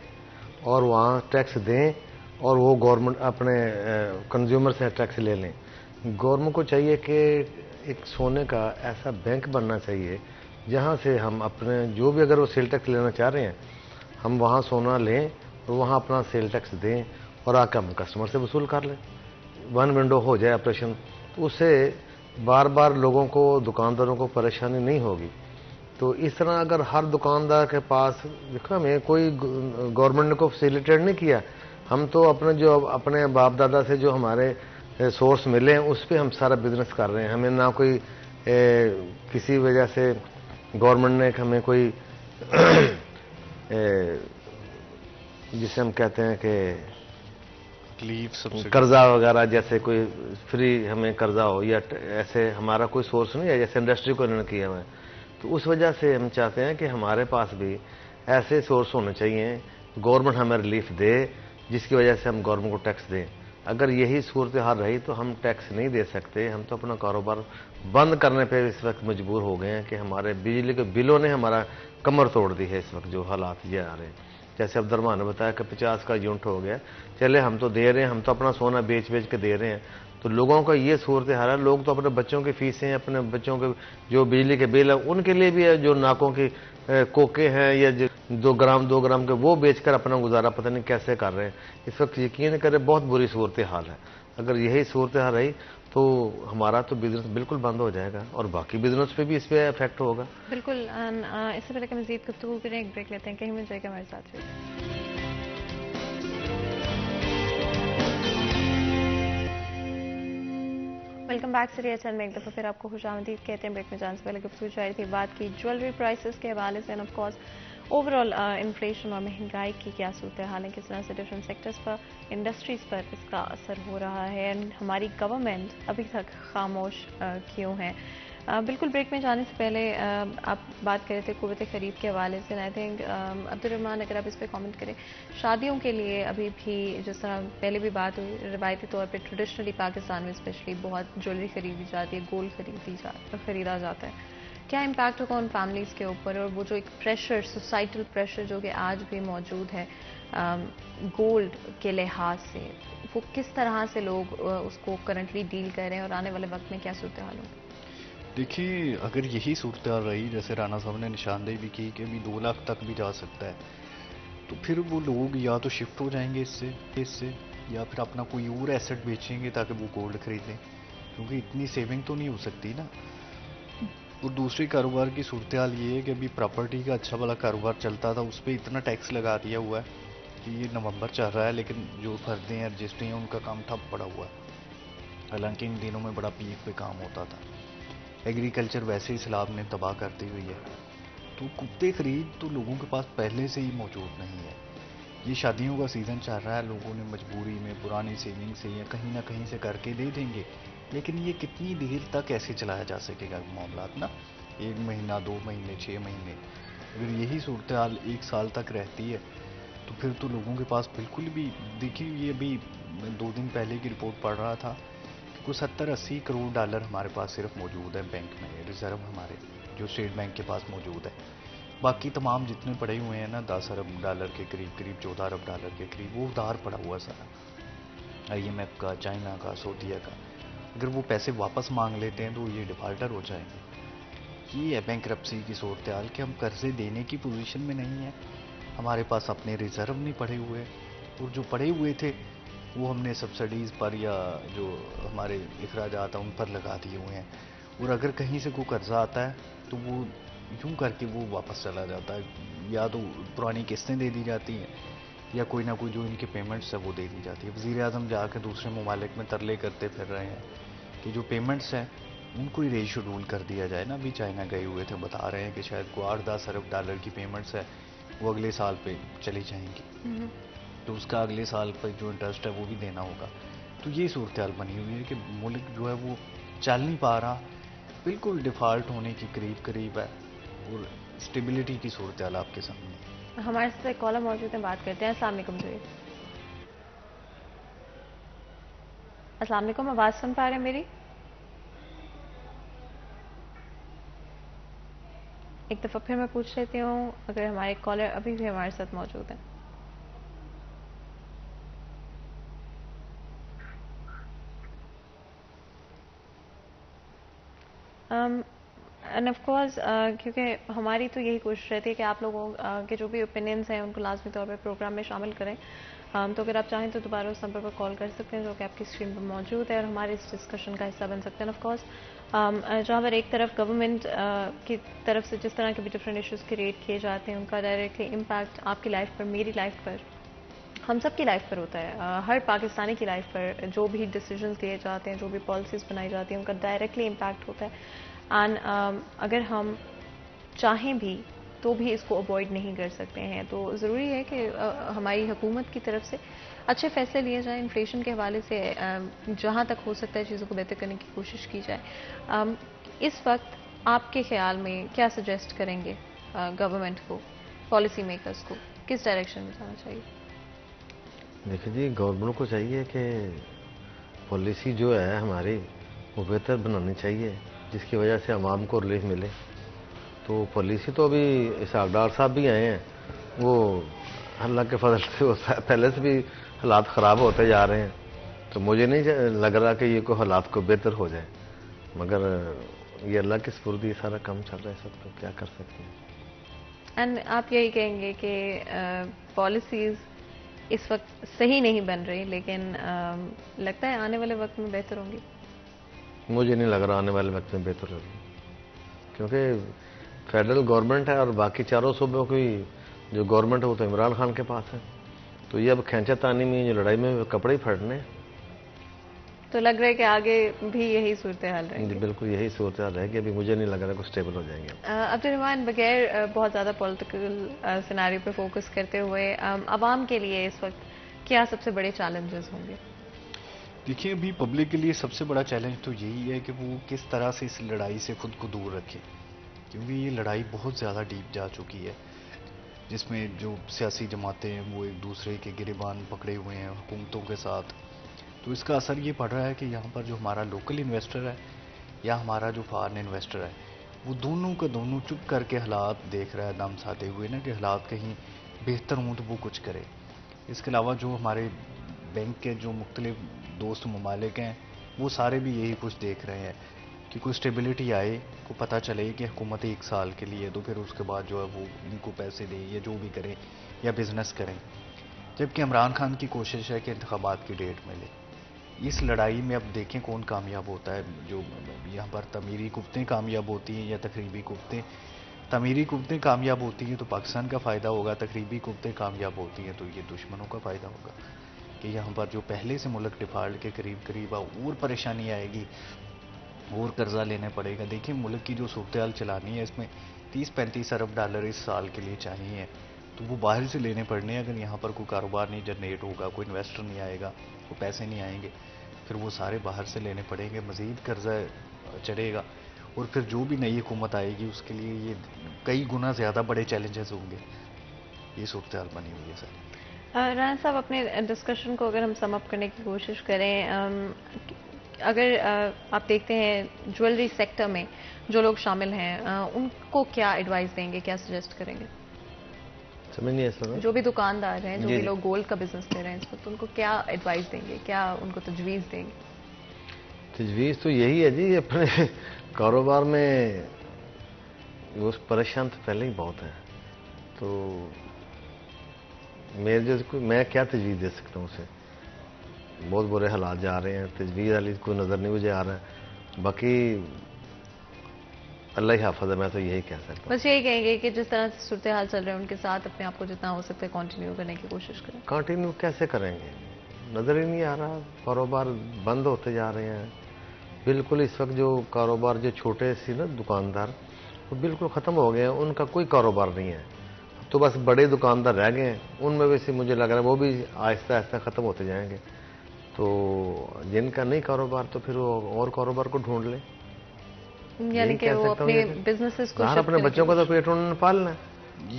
اور وہاں ٹیکس دیں اور وہ گورنمنٹ اپنے کنزیومر سے ٹیکس لے لیں. گورنمنٹ کو چاہیے کہ ایک سونے کا ایسا بینک بننا چاہیے جہاں سے ہم اپنے جو بھی اگر وہ سیل ٹیکس لینا چاہ رہے ہیں ہم وہاں سونا لیں اور وہاں اپنا سیل ٹیکس دیں اور آ کے ہم کسٹمر سے وصول کر لیں. ون ونڈو ہو جائے آپریشن تو اس سے بار بار لوگوں کو دکانداروں کو پریشانی نہیں ہوگی. تو اس طرح اگر ہر دکاندار کے پاس دیکھو ہمیں کوئی گورنمنٹ نے کو فیسیلیٹیٹ نہیں کیا, ہم تو اپنے جو اپنے باپ دادا سے جو ہمارے سورس ملے ہیں اس پہ ہم سارا بزنس کر رہے ہیں. ہمیں نہ کوئی کسی وجہ سے گورنمنٹ نے ہمیں کوئی جسے ہم کہتے ہیں کہ قرضہ وغیرہ جیسے کوئی فری ہمیں قرضہ ہو یا ایسے ہمارا کوئی سورس نہیں ہے جیسے انڈسٹری کو انہوں نے کیا ہوا ہے. تو اس وجہ سے ہم چاہتے ہیں کہ ہمارے پاس بھی ایسے سورس ہونے چاہیے, گورنمنٹ ہمیں ریلیف دے جس کی وجہ سے ہم گورنمنٹ کو ٹیکس دیں. اگر یہی صورتحال رہی تو ہم ٹیکس نہیں دے سکتے. ہم تو اپنا کاروبار بند کرنے پہ اس وقت مجبور ہو گئے ہیں کہ ہمارے بجلی کے بلوں نے ہمارا کمر توڑ دی ہے اس وقت جو حالات یہ آ رہے ہیں. جیسے عبد الرحمان نے بتایا کہ 50 کا یونٹ ہو گیا, چلے ہم تو دے رہے ہیں, ہم تو اپنا سونا بیچ بیچ کے دے رہے ہیں. تو لوگوں کا یہ صورتحال ہے, لوگ تو اپنے بچوں کی فیسیں اپنے بچوں کے جو بجلی کے بل ہیں ان کے لیے بھی ہے, جو ناکوں کی کوکے ہیں یا 2 گرام کے وہ بیچ کر اپنا گزارا پتہ نہیں کیسے کر رہے ہیں. اس وقت یقین کریں بہت بری صورتحال ہے. اگر یہی صورتحال رہی تو ہمارا تو بزنس بالکل بند ہو جائے گا اور باقی بزنس پہ بھی اس پہ افیکٹ ہوگا. بالکل. اس سے پہلے کہ مزید گفتگو کریں ایک بریک لیتے ہیں, کہیں مل جائے گا ہمارے ساتھ. ویلکم بیک سری ایچ این میں ایک دفعہ پھر آپ کو خوش آمدید کہتے ہیں. بریک میں جانے سے پہلے گفتگو جاری تھی, بات کی جویلری پرائسز کے حوالے سے, of course over all inflation اور مہنگائی کی کیا صورتحال ہے, کس طرح سے ڈفرینٹ سیکٹرز پر, انڈسٹریز پر اس کا اثر ہو رہا ہے, اینڈ ہماری گورنمنٹ ابھی تک خاموش کیوں ہے. بالکل بریک میں جانے سے پہلے آپ بات کر رہے تھے قوت خرید کے حوالے سے. آئی تھنک عبد الرحمان اگر آپ اس پہ کامنٹ کریں, شادیوں کے لیے ابھی بھی جس طرح پہلے بھی بات ہوئی, روایتی طور پہ ٹریڈیشنلی پاکستان میں اسپیشلی بہت جویلری خریدی جاتی ہے, گولڈ خریدا جاتا ہے. کیا امپیکٹ ہوگا ان فیملیز کے اوپر, اور وہ جو ایک پریشر, سوسائٹل پریشر جو کہ آج بھی موجود ہے گولڈ کے لحاظ سے, وہ کس طرح سے لوگ اس کو کرنٹلی ڈیل کر رہے ہیں, اور آنے والے وقت میں کیا صورتحال ہوگی؟ دیکھیے اگر یہی صورتحال رہی, جیسے رانا صاحب نے نشاندہی بھی کی کہ ابھی 2 لاکھ تک بھی جا سکتا ہے, تو پھر وہ لوگ یا تو شفٹ ہو جائیں گے اس سے یا پھر اپنا کوئی اور ایسٹ بیچیں گے تاکہ وہ گولڈ خرید لیں, کیونکہ اتنی سیونگ تو نہیں ہو سکتی نا. اور دوسرے کاروبار کی صورتحال یہ ہے کہ ابھی پراپرٹی کا اچھا والا کاروبار چلتا تھا, اس پہ اتنا ٹیکس لگا دیا ہوا ہے کہ یہ نومبر چل رہا ہے لیکن جو فردیں رجسٹری ہیں ان کا کام ٹھپ پڑا ہوا ہے, حالانکہ ان دنوں میں بڑا پیک پہ کام ہوتا تھا. ایگریکلچر ویسے ہی سیلاب نے تباہ کرتی ہوئی ہے. تو کتے خرید تو لوگوں کے پاس پہلے سے ہی موجود نہیں ہے. یہ شادیوں کا سیزن چل رہا ہے, لوگوں نے مجبوری میں پرانی سیونگ سے یا کہیں نہ کہیں سے کر کے دے دیں گے, لیکن یہ کتنی دیر تک ایسے چلایا جا سکے گا معاملات نا, 1 مہینہ 2 مہینے 6 مہینے. اگر یہی صورتحال 1 سال تک رہتی ہے تو پھر تو لوگوں کے پاس بالکل بھی, دیکھیے یہ ابھی 2 دن پہلے کی رپورٹ پڑھ رہا تھا کہ کوئی 70-80 کروڑ ڈالر ہمارے پاس صرف موجود ہے بینک میں, ریزرو ہمارے جو اسٹیٹ بینک کے پاس موجود ہے. باقی تمام جتنے پڑے ہوئے ہیں نا 10 ارب ڈالر کے قریب 14 ارب ڈالر کے قریب, وہ ادھار پڑا ہوا سارا, IMF کا, چائنا کا, سعودیہ کا. اگر وہ پیسے واپس مانگ لیتے ہیں تو یہ ڈیفالٹر ہو جائیں گے. یہ ہے بینکرپسی کی صورتحال کہ ہم قرضے دینے کی پوزیشن میں نہیں ہیں, ہمارے پاس اپنے ریزرو نہیں پڑے ہوئے, اور جو پڑے ہوئے تھے وہ ہم نے سبسڈیز پر یا جو ہمارے اخراجات ہیں ان پر لگا دیے ہوئے ہیں. اور اگر کہیں سے کوئی قرضہ آتا ہے تو وہ یوں کر کے وہ واپس چلا جاتا ہے, یا تو پرانی قسطیں دے دی جاتی ہیں یا کوئی نہ کوئی جو ان کے پیمنٹس ہے وہ دے دی جاتی ہے. وزیر اعظم جا کے دوسرے ممالک میں ترلے کرتے پھر رہے ہیں کہ جو پیمنٹس ہیں ان کو ہی ری شیڈول کر دیا جائے نا. ابھی چائنا گئے ہوئے تھے, بتا رہے ہیں کہ شاید کو 8-10 ارب ڈالر کی پیمنٹس ہے وہ اگلے سال پہ چلی جائیں گی, تو اس کا اگلے سال پہ جو انٹرسٹ ہے وہ بھی دینا ہوگا. تو یہ صورتحال بنی ہوئی ہے کہ ملک جو ہے وہ چل نہیں پا رہا, بالکل ڈیفالٹ ہونے کی قریب ہے, اور اسٹیبلٹی کی صورتحال آپ کے سامنے. ہمارے ساتھ ایک کالر موجود ہیں, بات کرتے ہیں. السلام علیکم جی. السلام علیکم, آواز سن پا رہے ہیں میری؟ ایک دفعہ پھر میں پوچھ لیتی ہوں اگر ہمارے کالر ابھی بھی ہمارے ساتھ موجود ہیں. اینڈ آف کورس کیونکہ ہماری تو یہی کوشش رہتی ہے کہ آپ لوگوں کے جو بھی اوپینینس ہیں ان کو لازمی طور پہ پروگرام میں شامل کریں. تو اگر آپ چاہیں تو دوبارہ اس نمبر پر کال کر سکتے ہیں جو کہ آپ کی اسکرین پر موجود ہے اور ہمارے اس ڈسکشن کا حصہ بن سکتے ہیں. آف کورس جہاں پر ایک طرف گورنمنٹ کی طرف سے جس طرح کے بھی ڈفرینٹ ایشوز کریٹ کیے جاتے ہیں ان کا ڈائریکٹلی امپیکٹ آپ کی لائف پر, میری لائف پر, ہم سب کی لائف پر ہوتا ہے. ہر پاکستانی کی لائف پر جو بھی ڈیسیجنز لیے جاتے ہیں, جو بھی پالیسیز بنائی جاتی ہیں, ان کا ڈائریکٹلی امپیکٹ ہوتا ہے. اینڈ اگر ہم چاہیں بھی تو بھی اس کو اوائڈ نہیں کر سکتے ہیں. تو ضروری ہے کہ ہماری حکومت کی طرف سے اچھے فیصلے لیے جائیں. انفلیشن کے حوالے سے جہاں تک ہو سکتا ہے چیزوں کو بہتر کرنے کی کوشش کی جائے. اس وقت آپ کے خیال میں کیا سجیسٹ کریں گے گورنمنٹ کو, پالیسی میکرز کو, کس ڈائریکشن میں جانا چاہیے؟ دیکھیں جی, گورنمنٹ کو چاہیے کہ پالیسی جو ہے ہماری وہ بہتر بنانی چاہیے جس کی وجہ سے عوام کو ریلیف ملے. تو پالیسی تو ابھی اسحاق ڈار صاحب بھی آئے ہیں, وہ اللہ کے فضل سے وہ پہلے سے بھی حالات خراب ہوتے جا رہے ہیں. تو مجھے نہیں لگ رہا کہ یہ کوئی حالات کو بہتر ہو جائے, مگر یہ اللہ کے سپرد یہ سارا کام چل رہا ہے, سب تو کیا کر سکتے ہیں. اینڈ آپ یہی کہیں گے کہ پالیسیز اس وقت صحیح نہیں بن رہی, لیکن لگتا ہے آنے والے وقت میں بہتر ہوں گی؟ مجھے نہیں لگ رہا آنے والے وقت میں بہتر ہوگی, کیونکہ فیڈرل گورنمنٹ ہے اور باقی چاروں صوبوں کی جو گورنمنٹ ہے وہ تو عمران خان کے پاس ہے. تو یہ اب کھینچا تانی میں جو لڑائی میں کپڑے ہی پھڑنے. تو لگ رہا ہے کہ آگے بھی یہی صورتحال رہے گی. بالکل یہی صورتحال رہے گی. ابھی مجھے نہیں لگ رہا کہ اسٹیبل ہو جائیں گے. عبدالرحمان, بغیر بہت زیادہ پولیٹیکل سیناریو پہ فوکس کرتے ہوئے عوام کے لیے اس وقت کیا سب سے بڑے چیلنجز ہوں گے؟ دیکھیے, ابھی پبلک کے لیے سب سے بڑا چیلنج تو یہی ہے کہ وہ کس طرح سے اس لڑائی سے خود کو دور رکھے, کیونکہ یہ لڑائی بہت زیادہ ڈیپ جا چکی ہے, جس میں جو سیاسی جماعتیں ہیں وہ ایک دوسرے کے گریبان پکڑے ہوئے ہیں حکومتوں کے ساتھ. تو اس کا اثر یہ پڑ رہا ہے کہ یہاں پر جو ہمارا لوکل انویسٹر ہے یا ہمارا جو فارن انویسٹر ہے وہ دونوں کا دونوں چپ کر کے حالات دیکھ رہا ہے دم ساتے ہوئے نا, کہ حالات کہیں بہتر ہوں تو وہ کچھ کرے. اس کے علاوہ جو ہمارے بینک کے جو مختلف دوست ممالک ہیں وہ سارے بھی یہی کچھ دیکھ رہے ہیں کہ کوئی اسٹیبلٹی آئے, کو پتہ چلے کہ حکومت 1 سال کے لیے, تو پھر اس کے بعد جو ہے وہ ان کو پیسے دیں یا جو بھی کریں یا بزنس کریں. جبکہ عمران خان کی کوشش ہے کہ انتخابات کی ڈیٹ ملے. اس لڑائی میں اب دیکھیں کون کامیاب ہوتا ہے. جو یہاں پر تعمیری قوتیں کامیاب ہوتی ہیں یا تقریبی قوتیں. تعمیری قوتیں کامیاب ہوتی ہیں تو پاکستان کا فائدہ ہوگا, تقریبی قوتیں کامیاب ہوتی ہیں تو یہ دشمنوں کا فائدہ ہوگا, کہ یہاں پر جو پہلے سے ملک ڈیفالٹ کے قریب اور پریشانی آئے گی, اور قرضہ لینا پڑے گا. دیکھیں ملک کی جو صورتحال چلانی ہے اس میں 30-35 ارب ڈالر اس سال کے لیے چاہیے, تو وہ باہر سے لینے پڑنے ہیں. اگر یہاں پر کوئی کاروبار نہیں جنریٹ ہوگا, کوئی انویسٹر نہیں آئے گا, کوئی پیسے نہیں آئیں گے, پھر وہ سارے باہر سے لینے پڑیں گے, مزید قرضہ چڑھے گا, اور پھر جو بھی نئی حکومت آئے گی اس کے لیے یہ کئی گنا زیادہ بڑے چیلنجز ہوں گے. یہ صورتحال بنی ہوئی ہے سر. رانا صاحب, اپنے ڈسکشن کو اگر ہم سم اپ کرنے کی کوشش کریں, اگر آپ دیکھتے ہیں جویلری سیکٹر میں جو لوگ شامل ہیں ان کو کیا ایڈوائز دیں گے, کیا سجیسٹ کریں گے؟ سمجھ نہیں آیا. جو بھی دکاندار ہیں, جو بھی لوگ گولڈ کا بزنس کر رہے ہیں اس وقت, ان کو کیا ایڈوائز دیں گے, کیا ان کو تجویز دیں گے؟ تجویز تو یہی ہے جی, اپنے کاروبار میں وہ پریشان تو پہلے ہی بہت ہیں. تو میں کیا تجویز دے سکتا ہوں اسے؟ بہت برے حالات جا رہے ہیں, تجویز والی کوئی نظر نہیں مجھے آ رہا ہے. باقی اللہ ہی حافظ ہے, میں تو یہی کہہ سکتا ہوں. بس یہی کہیں گے کہ جس طرح سے صورتحال چل رہے ہیں ان کے ساتھ اپنے آپ کو جتنا ہو سکتا ہے کنٹینیو کرنے کی کوشش کریں. کنٹینیو کیسے کریں گے؟ نظر ہی نہیں آ رہا, کاروبار بند ہوتے جا رہے ہیں. بالکل اس وقت جو کاروبار جو چھوٹے سی نا دکاندار وہ بالکل ختم ہو گئے ہیں, ان کا کوئی کاروبار نہیں ہے. تو بس بڑے دکاندار رہ گئے ہیں, ان میں ویسے مجھے لگ رہا ہے وہ بھی آہستہ آہستہ ختم ہوتے جائیں گے. تو جن کا نہیں کاروبار تو پھر وہ اور کاروبار کو ڈھونڈ لیں. یعنی کہ وہ اپنے بزنسز کو اپنے بچوں کو تو پیٹ انہوں نے پالنا ہے.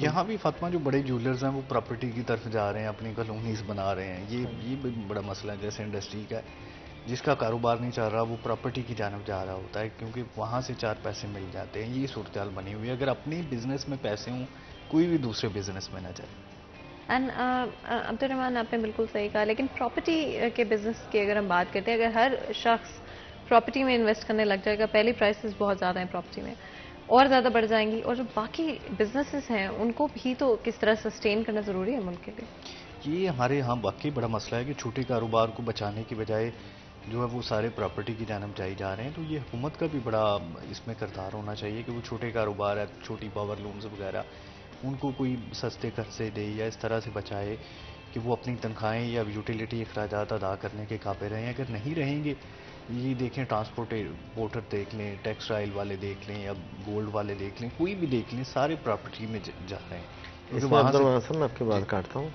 یہاں بھی فاطمہ جو بڑے جولرز ہیں وہ پراپرٹی کی طرف جا رہے ہیں, اپنی کالونیز بنا رہے ہیں. یہ بھی بڑا مسئلہ ہے. جیسے انڈسٹری کا جس کا کاروبار نہیں چل رہا وہ پراپرٹی کی جانب جا رہا ہوتا ہے, کیونکہ وہاں سے 4 پیسے مل جاتے ہیں. یہ صورتحال بنی ہوئی ہے. اگر اپنی بزنس میں پیسے ہوں, کوئی بھی دوسرے بزنس میں نہ جائے. اینڈ عبدالرحمان, آپ نے بالکل صحیح کہا, لیکن پراپرٹی کے بزنس کی اگر ہم بات کرتے ہیں, اگر ہر شخص پراپرٹی میں انویسٹ کرنے لگ جائے گا, پہلی پرائسز بہت زیادہ ہیں پراپرٹی میں, اور زیادہ بڑھ جائیں گی, اور جو باقی بزنسز ہیں ان کو بھی تو کس طرح سسٹین کرنا ضروری ہے ملک کے لیے. یہ ہمارے یہاں واقعی بڑا مسئلہ ہے کہ چھوٹے کاروبار کو بچانے کی بجائے جو ہے وہ سارے پراپرٹی کی جانب جائی جا رہے ہیں. تو یہ حکومت کا بھی بڑا اس میں کردار ہونا چاہیے کہ وہ چھوٹے کاروبار ہے, چھوٹی پاور لونز وغیرہ, ان کو کوئی سستے قرضے دے یا اس طرح سے بچائے کہ وہ اپنی تنخواہیں یا یوٹیلیٹی اخراجات ادا کرنے کے قابل رہیں. اگر نہیں رہیں گے, یہ دیکھیں ٹرانسپورٹر دیکھ لیں, ٹیکسٹائل والے دیکھ لیں یا گولڈ والے دیکھ لیں, کوئی بھی دیکھ لیں, سارے پراپرٹی میں جا رہے ہیں. اس میں عبد الرحمان صاحب میں آپ کی بات کاٹتا ہوں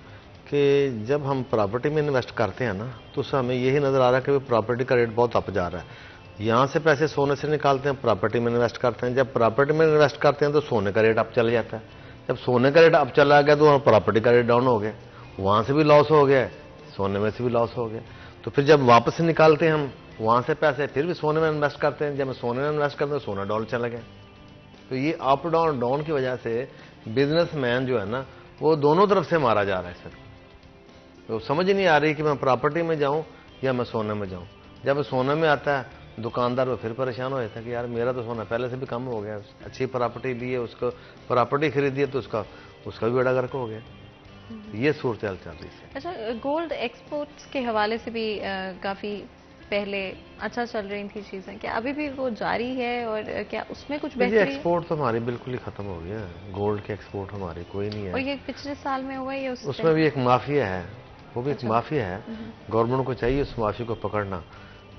کہ جب ہم پراپرٹی میں انویسٹ کرتے ہیں نا, تو اس سے ہمیں یہی نظر آ رہا ہے کہ پراپرٹی کا ریٹ بہت اپ جا رہا ہے. یہاں سے پیسے سونے سے نکالتے ہیں, پراپرٹی میں انویسٹ کرتے ہیں. جب پراپرٹی میں انویسٹ کرتے ہیں تو سونے کا ریٹ اپ چلا جاتا ہے. جب سونے کا ریٹ اپ چلا گیا تو وہاں پراپرٹی کا ریٹ ڈاؤن ہو گیا, وہاں سے بھی لاس ہو گیا, سونے میں سے بھی لاس ہو گیا. تو پھر جب واپس نکالتے ہیں ہم وہاں سے پیسے, پھر بھی سونے میں انویسٹ کرتے ہیں. جب ہم سونے میں انویسٹ کرتے ہیں سونا ڈاؤن چلا گیا. تو یہ اپ ڈاؤن کی وجہ سے بزنس مین جو ہے نا وہ دونوں طرف سے مارا جا رہا ہے. سر تو سمجھ نہیں آ رہی کہ میں پراپرٹی میں جاؤں یا میں سونے میں جاؤں. جب سونے میں آتا ہے دکاندار وہ پھر پریشان ہو جاتا ہے کہ یار میرا تو سونا پہلے سے بھی کم ہو گیا, اچھی پراپرٹی لی ہے, اس کو پراپرٹی خریدی ہے تو اس کا بھی بیڑا گرک ہو گیا. یہ صورتحال چل رہی ہے. اچھا, گولڈ ایکسپورٹس کے حوالے سے بھی کافی پہلے اچھا چل رہی تھی چیزیں, کیا ابھی بھی وہ جاری ہے اور کیا اس میں کچھ بہتری ہے؟ ایکسپورٹ تو ہماری بالکل ہی ختم ہو گیا. گولڈ کے ایکسپورٹ ہماری کوئی نہیں ہے. اور یہ پچھلے سال میں ہوا ہے, اس میں بھی ایک مافیا ہے, وہ بھی ایک مافیا ہے. گورنمنٹ کو چاہیے اس مافیا کو پکڑنا.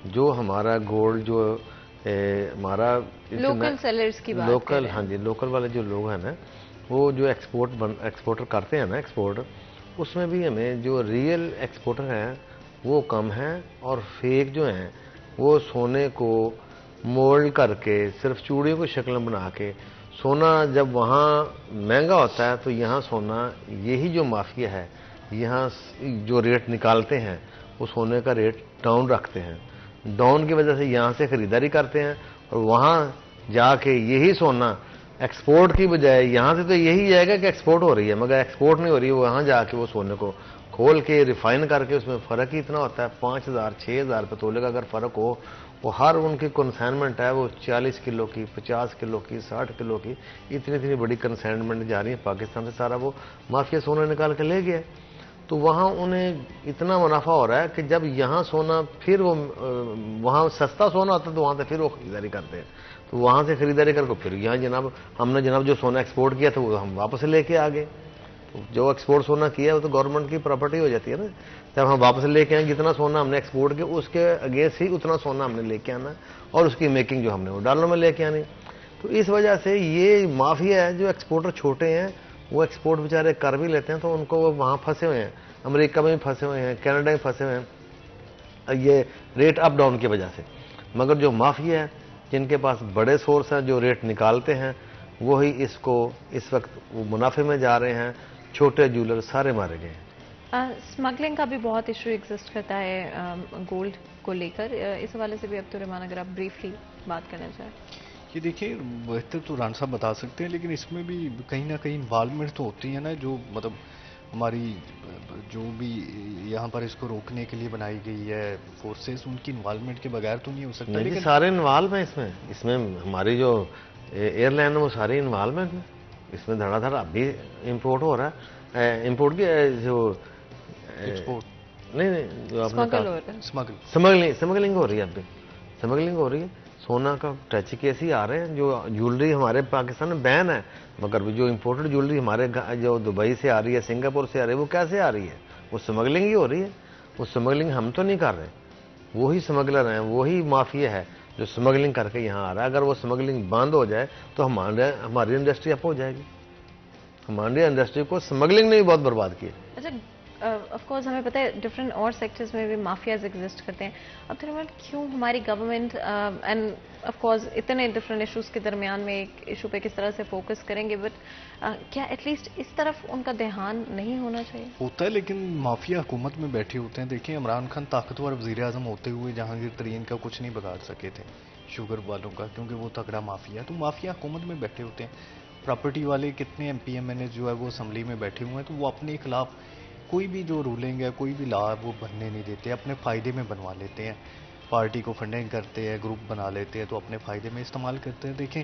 جو ہمارا گولڈ جو ہمارا لوکل سیلرز کی بات لوکل, ہاں جی, لوکل والے جو لوگ ہیں نا وہ جو ایکسپورٹر کرتے ہیں نا ایکسپورٹ, اس میں بھی ہمیں جو ریئل ایکسپورٹر ہیں وہ کم ہیں, اور فیک جو ہیں وہ سونے کو مولڈ کر کے صرف چوڑیوں کی شکل بنا کے سونا جب وہاں مہنگا ہوتا ہے تو یہاں سونا, یہی جو مافیا ہے یہاں جو ریٹ نکالتے ہیں وہ سونے کا ریٹ ڈاؤن رکھتے ہیں. ڈاؤن کی وجہ سے یہاں سے خریداری کرتے ہیں اور وہاں جا کے یہی سونا ایکسپورٹ کی بجائے, یہاں سے تو یہی جائے گا کہ ایکسپورٹ ہو رہی ہے مگر ایکسپورٹ نہیں ہو رہی ہے, وہاں جا کے وہ سونے کو کھول کے ریفائن کر کے, اس میں فرق ہی اتنا ہوتا ہے 5,000 6,000 روپے تولے کا اگر فرق ہو, وہ ہر ان کی کنسائنمنٹ ہے وہ 40 کلو کی, 50 کلو کی, 60 کلو کی, اتنی بڑی کنسائنمنٹ جا رہی ہے پاکستان سے. سارا وہ مافیا سونا نکال کے لے گیا. تو وہاں انہیں اتنا منافع ہو رہا ہے کہ جب یہاں سونا پھر وہ وہاں سستا سونا ہوتا ہے تو وہاں سے پھر وہ خریداری کرتے ہیں. تو وہاں سے خریداری کر کے پھر یہاں جناب ہم نے جو سونا ایکسپورٹ کیا تھا وہ ہم واپس لے کے آ گئے. جو ایکسپورٹ سونا کیا ہے وہ تو گورنمنٹ کی پراپرٹی ہو جاتی ہے نا. جب ہم واپس لے کے آئیں جتنا سونا ہم نے ایکسپورٹ کیا اس کے اگینسٹ ہی اتنا سونا ہم نے لے کے آنا, اور اس کی میکنگ جو ہم نے وہ ڈالروں میں لے کے آنی. تو اس وجہ سے یہ مافیا ہے. جو ایکسپورٹر چھوٹے ہیں وہ ایکسپورٹ بیچارے کر بھی لیتے ہیں تو ان کو وہ وہاں پھنسے ہوئے ہیں, امریکہ میں بھی پھنسے ہوئے ہیں, کینیڈا میں پھنسے ہوئے ہیں یہ ریٹ اپ ڈاؤن کی وجہ سے. مگر جو مافیا ہے جن کے پاس بڑے سورس ہیں جو ریٹ نکالتے ہیں وہی اس کو اس وقت وہ منافع میں جا رہے ہیں. چھوٹے جولر سارے مارے گئے ہیں. اسمگلنگ کا بھی بہت ایشو ایگزسٹ کرتا ہے گولڈ کو لے کر, اس حوالے سے بھی عبدالرحمان اگر آپ بریفلی بات کرنا چاہیں. یہ دیکھیے بہتر تو ران صاحب بتا سکتے ہیں, لیکن اس میں بھی کہیں نہ کہیں انوالومنٹ تو ہوتی ہے نا. جو مطلب ہماری جو بھی یہاں پر اس کو روکنے کے لیے بنائی گئی ہے فورسز, ان کی انوالومنٹ کے بغیر تو نہیں ہو سکتا. لیکن سارے انوالو ہیں اس میں ہماری جو ایئر لائن ہے وہ سارے انوالو ہیں اس میں. دھڑا دھڑا اب بھی امپورٹ ہو رہا ہے. امپورٹ کی جو نہیں جو آپ نے سمگلنگ ہو رہی ہے, اب بھی سمگلنگ ہو رہی ہے. سونا کا ٹچ کیس ہی آ رہے ہیں. جو جولری ہمارے پاکستان میں بین ہے, مگر جو امپورٹڈ جولری ہمارے جو دبئی سے آ رہی ہے, سنگاپور سے آ رہی ہے, وہ کیسے آ رہی ہے؟ وہ سمگلنگ ہی ہو رہی ہے. وہ سمگلنگ ہم تو نہیں کر رہے, وہی سمگلر ہیں, وہی مافیا ہے جو سمگلنگ کر کے یہاں آ رہا ہے. اگر وہ سمگلنگ بند ہو جائے تو ہماری انڈسٹری اپ ہو جائے گی. ہماری انڈسٹری کو سمگلنگ نے بھی بہت برباد کیا. اچھا, آف کورس ہمیں پتہ ہے ڈفرینٹ اور سیکٹرز میں بھی مافیاز ایگزسٹ کرتے ہیں. اب عبدالرحمان, کیوں ہماری گورنمنٹ اینڈ آف کورس اتنے ڈفرینٹ ایشوز کے درمیان میں ایک ایشو پہ کس طرح سے فوکس کریں گے, بٹ کیا ایٹ لیسٹ اس طرف ان کا دھیان نہیں ہونا چاہیے؟ ہوتا ہے, لیکن مافیا حکومت میں بیٹھے ہوتے ہیں. دیکھیں عمران خان طاقتور وزیر اعظم ہوتے ہوئے جہانگیر ترین کا کچھ نہیں بگاڑ سکے تھے, شوگر والوں کا, کیونکہ وہ تگڑا مافیا. تو مافیا حکومت میں بیٹھے ہوتے ہیں. پراپرٹی والے کتنے ایم پی ایم این اے جو ہے وہ اسمبلی میں بیٹھے ہوئے ہیں, تو وہ اپنے خلاف کوئی بھی جو رولنگ ہے, کوئی بھی لا وہ بننے نہیں دیتے, اپنے فائدے میں بنوا لیتے ہیں. پارٹی کو فنڈنگ کرتے ہیں, گروپ بنا لیتے ہیں, تو اپنے فائدے میں استعمال کرتے ہیں. دیکھیں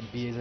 MPs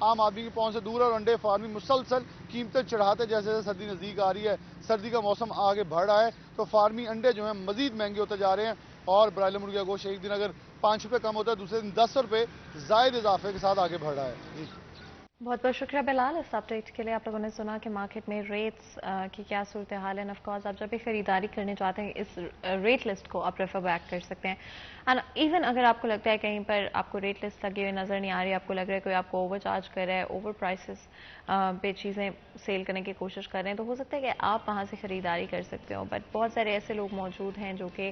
عام آدمی کی پہنچ سے دور ہے اور انڈے فارمی مسلسل قیمتیں چڑھاتے جیسے جیسے سردی نزدیک آ رہی ہے، سردی کا موسم آگے بڑھ رہا ہے تو فارمی انڈے جو ہیں مزید مہنگے ہوتے جا رہے ہیں اور برائیلر مرغی کا گوشت ایک دن اگر 5 روپے کم ہوتا ہے دوسرے دن 10 روپے زائد اضافے کے ساتھ آگے بڑھ رہا ہے۔ بہت بہت شکریہ بلال اس اپڈیٹ کے لیے۔ آپ لوگوں نے سنا کہ مارکیٹ میں ریٹس کی کیا صورتحال ہے، آف کورس آپ جب بھی خریداری کرنے چاہتے ہیں اس ریٹ لسٹ کو آپ ریفر بیک کر سکتے ہیں، اینڈ ایون اگر آپ کو لگتا ہے کہیں پر آپ کو ریٹ لسٹ لگی ہوئی نظر نہیں آ رہی، آپ کو لگ رہا ہے کوئی آپ کو اوور چارج کر رہا ہے، اوور پرائسز پہ چیزیں سیل کرنے کی کوشش کر رہے ہیں، تو ہو سکتا ہے کہ آپ وہاں سے خریداری کر سکتے ہو، بٹ بہت سارے ایسے لوگ موجود ہیں جو کہ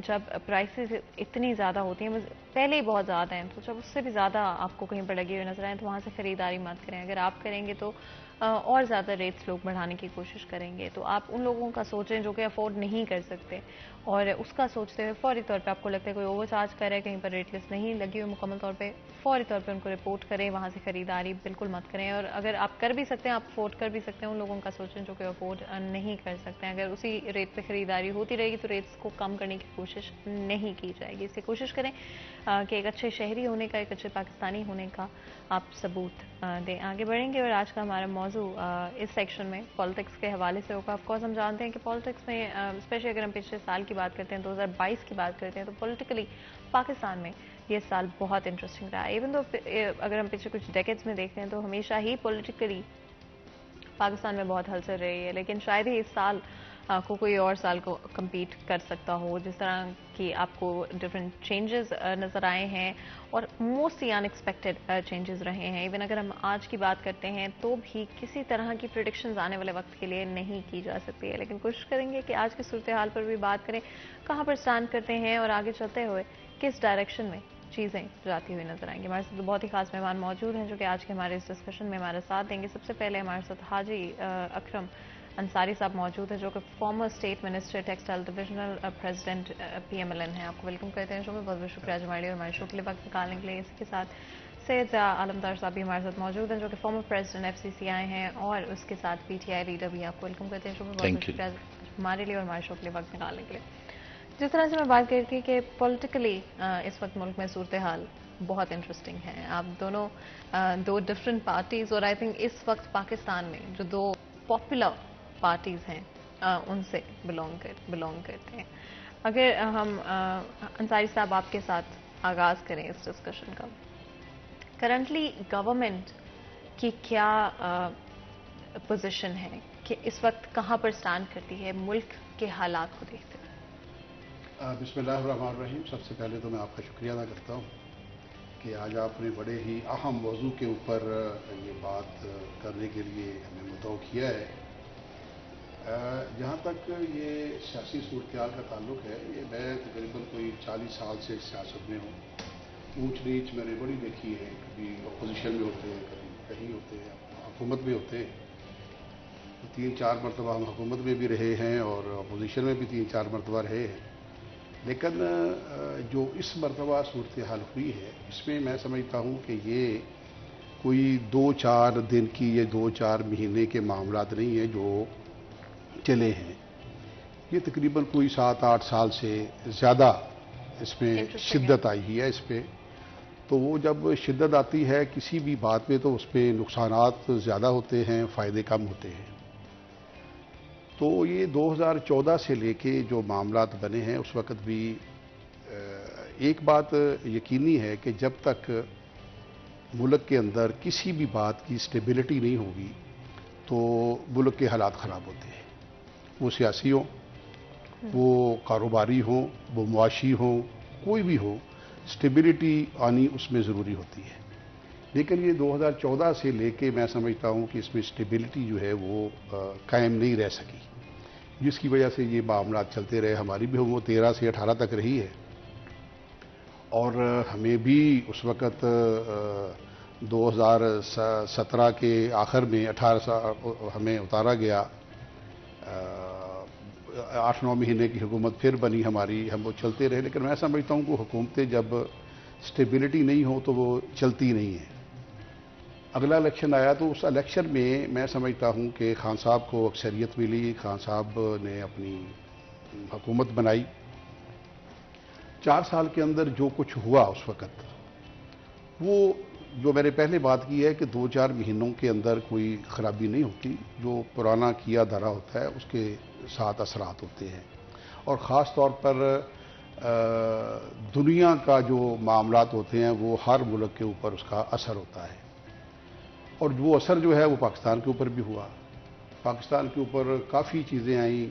جب پرائسز اتنی زیادہ ہوتی ہیں، پہلے ہی بہت زیادہ ہیں، تو جب اس سے بھی زیادہ آپ کو کہیں پر لگی ہوئی نظر آئیں تو وہاں سے خریداری مت کریں۔ اگر آپ کریں گے تو اور زیادہ ریٹس لوگ بڑھانے کی کوشش کریں گے، تو آپ ان لوگوں کا سوچیں جو کہ افورڈ نہیں کر سکتے، اور اس کا سوچتے ہوئے فوری طور پہ آپ کو لگتا ہے کوئی اوور چارج کر رہا ہے، کہیں پر ریٹ لسٹ نہیں لگی ہوئی مکمل طور پہ، فوری طور پہ ان کو رپورٹ کریں، وہاں سے خریداری بالکل مت کریں، اور اگر آپ کر بھی سکتے ہیں، آپ افورڈ کر بھی سکتے ہیں، ان لوگوں کا سوچیں جو کہ افورڈ نہیں کر سکتے ہیں۔ اگر اسی ریٹ پہ خریداری ہوتی رہے گی تو ریٹس کو کم کرنے کی کوشش نہیں کی جائے گی۔ اس سے کوشش کریں کہ ایک اچھے شہری ہونے کا، ایک اچھے پاکستانی ہونے کا آپ ثبوت دیں۔ آگے بڑھیں گے اور آج کا ہمارا موضوع اس سیکشن میں پالیٹکس کے حوالے سے ہوگا۔ آف کورس ہم جانتے ہیں کہ پالیٹکس میں اسپیشلی اگر ہم پچھلے سال کی بات کرتے ہیں، 2022 کی بات کرتے ہیں، تو پولیٹیکلی پاکستان میں یہ سال بہت انٹرسٹنگ رہا ہے۔ ایون تو اگر ہم پچھلے کچھ ڈیکیڈز میں دیکھتے ہیں تو ہمیشہ ہی پولیٹیکلی پاکستان میں بہت ہلچل رہی ہے، لیکن شاید ہی اس سال کو کوئی اور سال کو کمپیٹ کر سکتا ہو، جس طرح کی آپ کو ڈفرینٹ چینجز نظر آئے ہیں اور موسٹلی ان ایکسپیکٹڈ چینجز رہے ہیں۔ ایون اگر ہم آج کی بات کرتے ہیں تو بھی کسی طرح کی پریڈکشنز آنے والے وقت کے لیے نہیں کی جا سکتی ہے، لیکن کوشش کریں گے کہ آج کی صورتحال پر بھی بات کریں، کہاں پر اسٹینڈ کرتے ہیں اور آگے چلتے ہوئے کس ڈائریکشن میں چیزیں جاتی ہوئی نظر آئیں گی۔ ہمارے ساتھ بہت ہی خاص مہمان موجود ہیں جو کہ آج کے ہمارے اس ڈسکشن میں ہمارا ساتھ دیں گے۔ سب سے پہلے ہمارے ساتھ حاجی اکرم انصاری صاحب موجود ہیں جو کہ former state minister textile divisional president PMLN ہیں۔ آپ کو ویلکم کرتے ہیں شو میں، بہت بہت شکریہ ہمارے لیے اور ہمارے شو کے لیے وقت نکالنے کے لیے۔ اسی کے ساتھ سید عالمدار صاحب بھی ہمارے ساتھ موجود ہیں جو کہ فارمر پریزیڈنٹ FCCI ہیں، اور اس کے ساتھ PTI لیڈر بھی۔ آپ کو ویلکم کرتے ہیں شو میں، بہت بہت شکریہ ہمارے لیے اور ہمارے شو کے لیے وقت نکالنے کے لیے۔ جس طرح سے میں بات کر رہی تھی کہ پولیٹیکلی اس وقت ملک میں صورتحال بہت انٹرسٹنگ ہے، آپ دونوں دو ڈفرینٹ پارٹیز، اور آئی تھنک اس وقت پاکستان میں جو دو پاپولر پارٹیز ہیں ان سے بلونگ کرتے ہیں۔ اگر ہم انصاری صاحب آپ کے ساتھ آغاز کریں اس ڈسکشن کا، کرنٹلی گورنمنٹ کی کیا پوزیشن ہے کہ اس وقت کہاں پر اسٹینڈ کرتی ہے ملک کے حالات کو دیکھتے ہوئے؟ بسم اللہ الرحمن الرحیم۔ سب سے پہلے تو میں آپ کا شکریہ ادا کرتا ہوں کہ آج آپ نے بڑے ہی اہم موضوع کے اوپر یہ بات کرنے کے لیے ہمیں مدعو کیا ہے۔ جہاں تک یہ سیاسی صورتحال کا تعلق ہے، یہ میں تقریباً کوئی 40 سال سے سیاست میں ہوں۔ اونچ نیچ میں نے بڑی دیکھی ہے، کبھی اپوزیشن میں ہوتے ہیں، کبھی کہیں ہوتے ہیں، حکومت میں ہوتے ہیں۔ 3-4 مرتبہ ہم حکومت میں بھی رہے ہیں اور اپوزیشن میں بھی 3-4 مرتبہ رہے ہیں، لیکن جو اس مرتبہ صورتحال ہوئی ہے اس میں میں سمجھتا ہوں کہ یہ کوئی 2-4 دن کی یا 2-4 مہینے کے معاملات نہیں ہیں جو چلے ہیں، یہ تقریباً کوئی 7-8 سال سے زیادہ اس میں شدت آئی ہے اس پہ۔ تو وہ جب شدت آتی ہے کسی بھی بات میں تو اس پہ نقصانات زیادہ ہوتے ہیں، فائدے کم ہوتے ہیں۔ تو یہ 2014 سے لے کے جو معاملات بنے ہیں اس وقت بھی ایک بات یقینی ہے کہ جب تک ملک کے اندر کسی بھی بات کی سٹیبلٹی نہیں ہوگی تو ملک کے حالات خراب ہوتے ہیں، وہ سیاسی ہوں، وہ کاروباری ہوں، وہ معاشی ہوں، کوئی بھی ہو، سٹیبلٹی آنی اس میں ضروری ہوتی ہے۔ لیکن یہ 2014 سے لے کے میں سمجھتا ہوں کہ اس میں سٹیبلٹی جو ہے وہ قائم نہیں رہ سکی، جس کی وجہ سے یہ معاملات چلتے رہے۔ ہماری بھی وہ 13 سے 18 تک رہی ہے، اور ہمیں بھی اس وقت 2017 کے آخر میں 18 ہمیں اتارا گیا، 8-9 مہینے کی حکومت پھر بنی ہماری، ہم وہ چلتے رہے۔ لیکن میں سمجھتا ہوں کہ حکومتیں جب سٹیبلٹی نہیں ہو تو وہ چلتی نہیں ہیں۔ اگلا الیکشن آیا تو اس الیکشن میں سمجھتا ہوں کہ خان صاحب کو اکثریت ملی، خان صاحب نے اپنی حکومت بنائی۔ 4 سال کے اندر جو کچھ ہوا اس وقت وہ جو میں نے پہلے بات کی ہے کہ 2-4 مہینوں کے اندر کوئی خرابی نہیں ہوتی، جو پرانا کیا دھرا ہوتا ہے اس کے ساتھ اثرات ہوتے ہیں، اور خاص طور پر دنیا کا جو معاملات ہوتے ہیں وہ ہر ملک کے اوپر اس کا اثر ہوتا ہے، اور وہ اثر جو ہے وہ پاکستان کے اوپر بھی ہوا۔ پاکستان کے اوپر کافی چیزیں آئیں،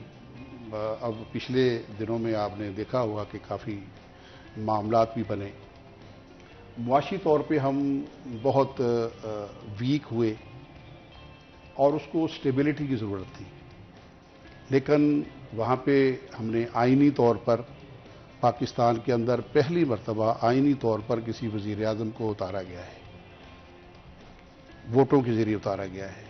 اب پچھلے دنوں میں آپ نے دیکھا ہوگا کہ کافی معاملات بھی بنے، معاشی طور پہ ہم بہت ویک ہوئے اور اس کو سٹیبلٹی کی ضرورت تھی، لیکن وہاں پہ ہم نے آئینی طور پر پاکستان کے اندر پہلی مرتبہ آئینی طور پر کسی وزیر اعظم کو اتارا گیا ہے، ووٹوں کے ذریعے اتارا گیا ہے۔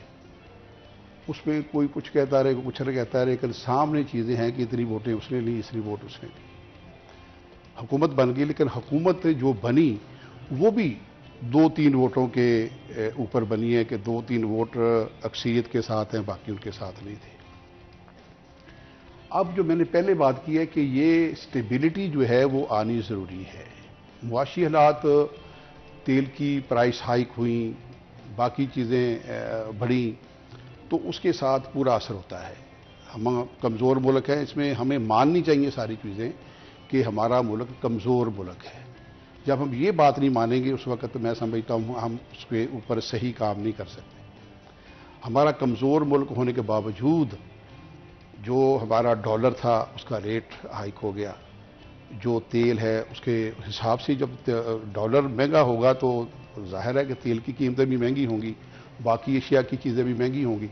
اس میں کوئی کچھ کہتا رہے، کوئی کچھ کہتا رہے، لیکن سامنے چیزیں ہیں کہ اتنی ووٹیں اس نے لی، اتنی ووٹ اس نے لی۔ حکومت بن گئی، لیکن حکومت جو بنی وہ بھی 2-3 ووٹوں کے اوپر بنی ہے کہ 2-3 ووٹ اکثریت کے ساتھ ہیں، باقی ان کے ساتھ نہیں تھے۔ اب جو میں نے پہلے بات کی ہے کہ یہ سٹیبلٹی جو ہے وہ آنی ضروری ہے۔ معاشی حالات، تیل کی پرائس ہائیک ہوئیں، باقی چیزیں بڑھیں، تو اس کے ساتھ پورا اثر ہوتا ہے۔ ہم کمزور ملک ہیں، اس میں ہمیں ماننی چاہیے ساری چیزیں کہ ہمارا ملک کمزور ملک ہے۔ جب ہم یہ بات نہیں مانیں گے اس وقت میں سمجھتا ہوں ہم اس کے اوپر صحیح کام نہیں کر سکتے۔ ہمارا کمزور ملک ہونے کے باوجود جو ہمارا ڈالر تھا اس کا ریٹ ہائیک ہو گیا، جو تیل ہے اس کے حساب سے جب ڈالر مہنگا ہوگا تو ظاہر ہے کہ تیل کی قیمتیں بھی مہنگی ہوں گی، باقی اشیاء کی چیزیں بھی مہنگی ہوں گی۔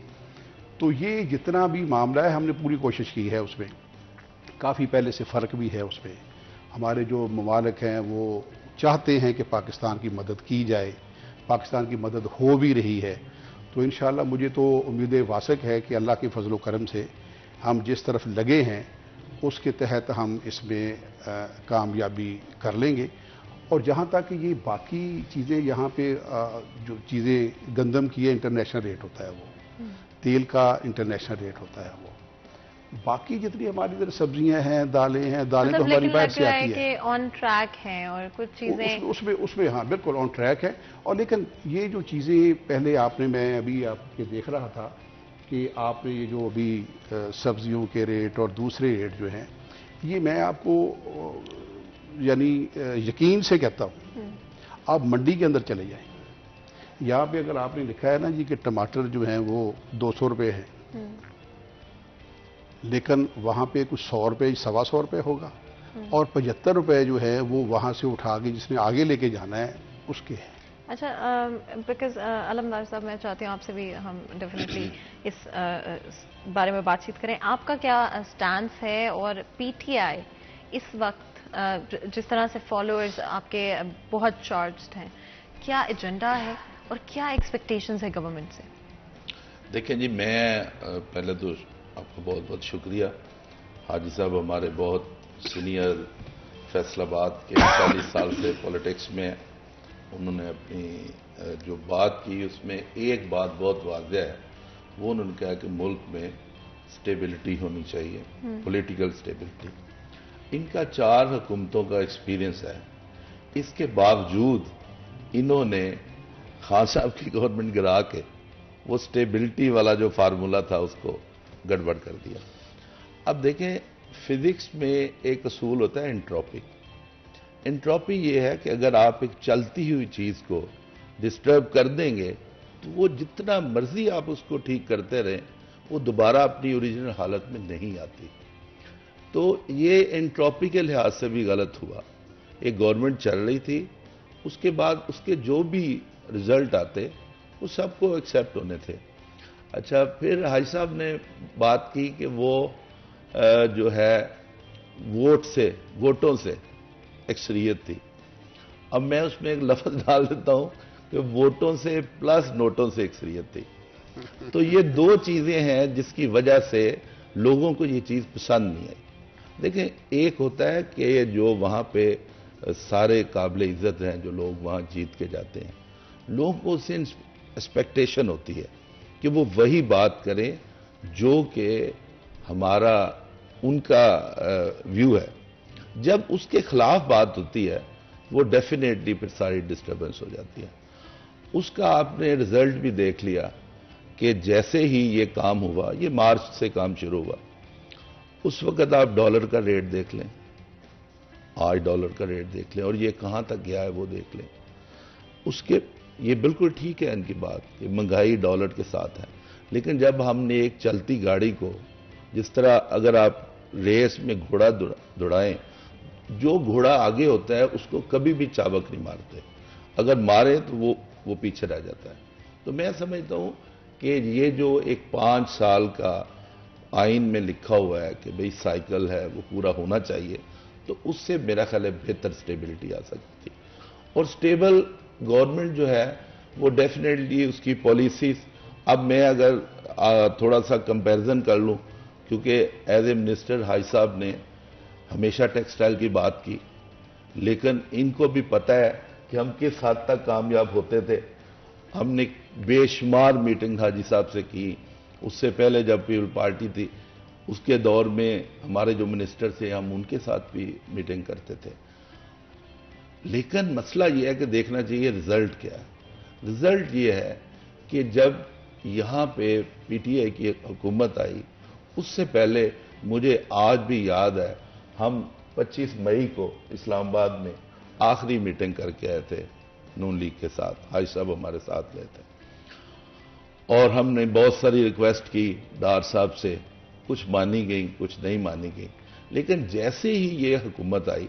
تو یہ جتنا بھی معاملہ ہے ہم نے پوری کوشش کی ہے، اس میں کافی پہلے سے فرق بھی ہے۔ اس میں ہمارے جو ممالک ہیں وہ چاہتے ہیں کہ پاکستان کی مدد کی جائے، پاکستان کی مدد ہو بھی رہی ہے۔ تو انشاءاللہ مجھے تو امید واثق ہے کہ اللہ کے فضل و کرم سے ہم جس طرف لگے ہیں اس کے تحت ہم اس میں کامیابی کر لیں گے۔ اور جہاں تک یہ باقی چیزیں یہاں پہ جو چیزیں گندم کی ہے انٹرنیشنل ریٹ ہوتا ہے، وہ تیل کا انٹرنیشنل ریٹ ہوتا ہے، وہ باقی جتنی ہماری ادھر سبزیاں ہیں، دالیں ہیں، دالیں تو ہماری باہر سے آتی ہیں، آن ٹریک ہیں اور کچھ چیزیں اس میں ہاں بالکل آن ٹریک ہے۔ اور لیکن یہ جو چیزیں پہلے آپ نے، میں ابھی آپ کے دیکھ رہا تھا کہ آپ نے یہ جو ابھی سبزیوں کے ریٹ اور دوسرے ریٹ جو ہیں، یہ میں آپ کو یعنی یقین سے کہتا ہوں، آپ منڈی کے اندر چلے جائیں، یہاں پہ اگر آپ نے لکھا ہے نا جی کہ ٹماٹر جو ہیں وہ 200 روپے ہیں، لیکن وہاں پہ کچھ 100 روپے 125 روپے ہوگا، اور 75 روپے جو ہے وہ وہاں سے اٹھا کے جس نے آگے لے کے جانا ہے اس کے ہیں۔ اچھا، بیکاز علمدار صاحب میں چاہتی ہوں آپ سے بھی ہم ڈیفینیٹلی اس بارے میں بات چیت کریں، آپ کا کیا سٹانس ہے، اور پی ٹی آئی اس وقت جس طرح سے فالوورز آپ کے بہت چارجڈ ہیں، کیا ایجنڈا ہے اور کیا ایکسپیکٹیشنز ہے گورنمنٹ سے؟ دیکھیں جی، میں پہلے تو آپ کا بہت بہت شکریہ۔ حاجی صاحب ہمارے بہت سینئر، فیصل آباد کے 40 سال سے پولیٹکس میں، انہوں نے اپنی جو بات کی اس میں ایک بات بہت واضح ہے، وہ انہوں نے کہا کہ ملک میں سٹیبلٹی ہونی چاہیے، پولیٹیکل سٹیبلٹی۔ ان کا 4 حکومتوں کا ایکسپیرینس ہے، اس کے باوجود انہوں نے خان صاحب کی گورنمنٹ گرا کے وہ سٹیبلٹی والا جو فارمولا تھا اس کو گڑبڑ کر دیا۔ اب دیکھیں، فزکس میں ایک اصول ہوتا ہے انٹروپی۔ انٹروپی یہ ہے کہ اگر آپ ایک چلتی ہوئی چیز کو ڈسٹرب کر دیں گے تو وہ جتنا مرضی آپ اس کو ٹھیک کرتے رہیں وہ دوبارہ اپنی اوریجنل حالت میں نہیں آتی۔ تو یہ انٹروپی کے لحاظ سے بھی غلط ہوا۔ ایک گورنمنٹ چل رہی تھی، اس کے بعد اس کے جو بھی رزلٹ آتے وہ سب کو ایکسیپٹ ہونے تھے۔ اچھا، پھر حاجی صاحب نے بات کی کہ وہ جو ہے ووٹوں سے اکثریت تھی۔ اب میں اس میں ایک لفظ ڈال دیتا ہوں کہ ووٹوں سے پلس نوٹوں سے اکثریت تھی۔ تو یہ 2 چیزیں ہیں جس کی وجہ سے لوگوں کو یہ چیز پسند نہیں آئی۔ دیکھیں، ایک ہوتا ہے کہ جو وہاں پہ سارے قابل عزت ہیں، جو لوگ وہاں جیت کے جاتے ہیں، لوگوں کو اس سے ایکسپیکٹیشن ہوتی ہے کہ وہ وہی بات کریں جو کہ ہمارا ان کا ویو ہے۔ جب اس کے خلاف بات ہوتی ہے وہ ڈیفینیٹلی پھر ساری ڈسٹربنس ہو جاتی ہے۔ اس کا آپ نے رزلٹ بھی دیکھ لیا کہ جیسے ہی یہ کام ہوا، یہ مارچ سے کام شروع ہوا، اس وقت آپ ڈالر کا ریٹ دیکھ لیں، آج ڈالر کا ریٹ دیکھ لیں، اور یہ کہاں تک گیا ہے وہ دیکھ لیں۔ اس کے یہ بالکل ٹھیک ہے ان کی بات کہ مہنگائی ڈالر کے ساتھ ہے، لیکن جب ہم نے ایک چلتی گاڑی کو، جس طرح اگر آپ ریس میں گھوڑا دوڑائیں، جو گھوڑا آگے ہوتا ہے اس کو کبھی بھی چابک نہیں مارتے، اگر مارے تو وہ پیچھے رہ جاتا ہے۔ تو میں سمجھتا ہوں کہ یہ جو ایک 5 سال کا آئین میں لکھا ہوا ہے کہ بھئی سائیکل ہے وہ پورا ہونا چاہیے، تو اس سے میرا خیال ہے بہتر سٹیبلٹی آ سکتی ہے۔ اور سٹیبل گورنمنٹ جو ہے وہ ڈیفینیٹلی اس کی پالیسیز، اب میں اگر تھوڑا سا کمپیریزن کر لوں، کیونکہ ایز اے منسٹر حاج صاحب نے ہمیشہ ٹیکسٹائل کی بات کی، لیکن ان کو بھی پتہ ہے کہ ہم کس حد تک کامیاب ہوتے تھے۔ ہم نے بے شمار میٹنگ حاجی صاحب سے کی، اس سے پہلے جب پیپل پارٹی تھی اس کے دور میں ہمارے جو منسٹر تھے ہم ان کے ساتھ بھی میٹنگ کرتے تھے، لیکن مسئلہ یہ ہے کہ دیکھنا چاہیے رزلٹ کیا ہے۔ رزلٹ یہ ہے کہ جب یہاں پہ پی ٹی آئی کی حکومت آئی، اس سے پہلے مجھے آج بھی یاد ہے ہم 25 مئی کو اسلام آباد میں آخری میٹنگ کر کے آئے تھے نون لیگ کے ساتھ، حاج صاحب ہمارے ساتھ گئے تھے، اور ہم نے بہت ساری ریکویسٹ کی ڈار صاحب سے، کچھ مانی گئی کچھ نہیں مانی گئی، لیکن جیسے ہی یہ حکومت آئی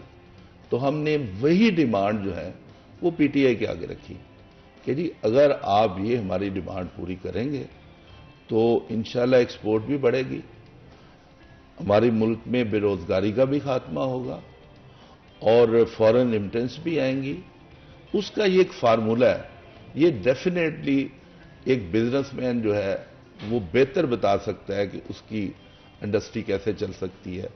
تو ہم نے وہی ڈیمانڈ جو ہے وہ پی ٹی آئی کے آگے رکھی کہ جی اگر آپ یہ ہماری ڈیمانڈ پوری کریں گے تو انشاءاللہ ایکسپورٹ بھی بڑھے گی، ہمارے ملک میں بے روزگاری کا بھی خاتمہ ہوگا اور فورن ریمیٹنس بھی آئیں گی۔ اس کا یہ ایک فارمولہ ہے، یہ ڈیفینیٹلی ایک بزنس مین جو ہے وہ بہتر بتا سکتا ہے کہ اس کی انڈسٹری کیسے چل سکتی ہے،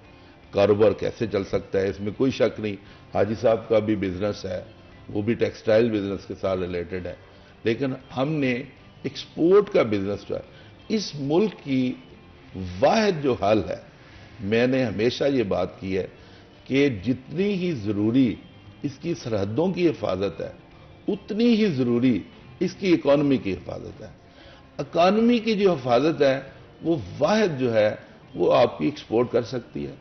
کاروبار کیسے چل سکتا ہے، اس میں کوئی شک نہیں۔ حاجی صاحب کا بھی بزنس ہے، وہ بھی ٹیکسٹائل بزنس کے ساتھ ریلیٹڈ ہے، لیکن ہم نے ایکسپورٹ کا بزنس جو ہے اس ملک کی واحد جو حل ہے، میں نے ہمیشہ یہ بات کی ہے کہ جتنی ہی ضروری اس کی سرحدوں کی حفاظت ہے اتنی ہی ضروری اس کی اکانومی کی حفاظت ہے۔ اکانومی کی جو حفاظت ہے وہ واحد جو ہے وہ آپ کی ایکسپورٹ کر سکتی ہے۔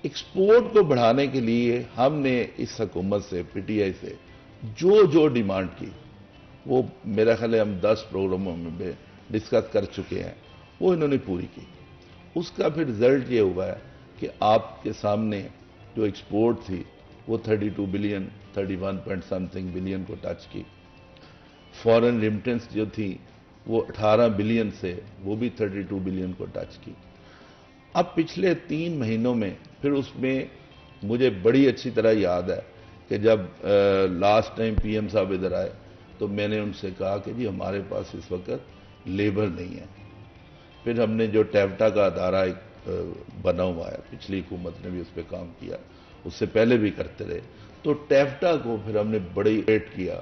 ایکسپورٹ کو بڑھانے کے لیے ہم نے اس حکومت سے، پی ٹی آئی سے جو ڈیمانڈ کی، وہ میرا خیال ہے ہم 10 پروگراموں میں ڈسکس کر چکے ہیں، وہ انہوں نے پوری کی۔ اس کا پھر رزلٹ یہ ہوا ہے کہ آپ کے سامنے جو ایکسپورٹ تھی وہ 32 بلین 31 پوائنٹ سمتھنگ بلین کو ٹچ کی، فورن ریمیٹنس جو تھی وہ 18 بلین سے وہ بھی 32 بلین کو ٹچ کی۔ اب پچھلے 3 مہینوں میں پھر اس میں مجھے بڑی اچھی طرح یاد ہے کہ جب لاسٹ ٹائم پی ایم صاحب ادھر آئے تو میں نے ان سے کہا کہ جی ہمارے پاس اس وقت لیبر نہیں ہے۔ پھر ہم نے جو ٹیفٹا کا ادارہ ایک بنا ہوا ہے، پچھلی حکومت نے بھی اس پہ کام کیا، اس سے پہلے بھی کرتے رہے، تو ٹیفٹا کو پھر ہم نے بڑی ایڈ کیا،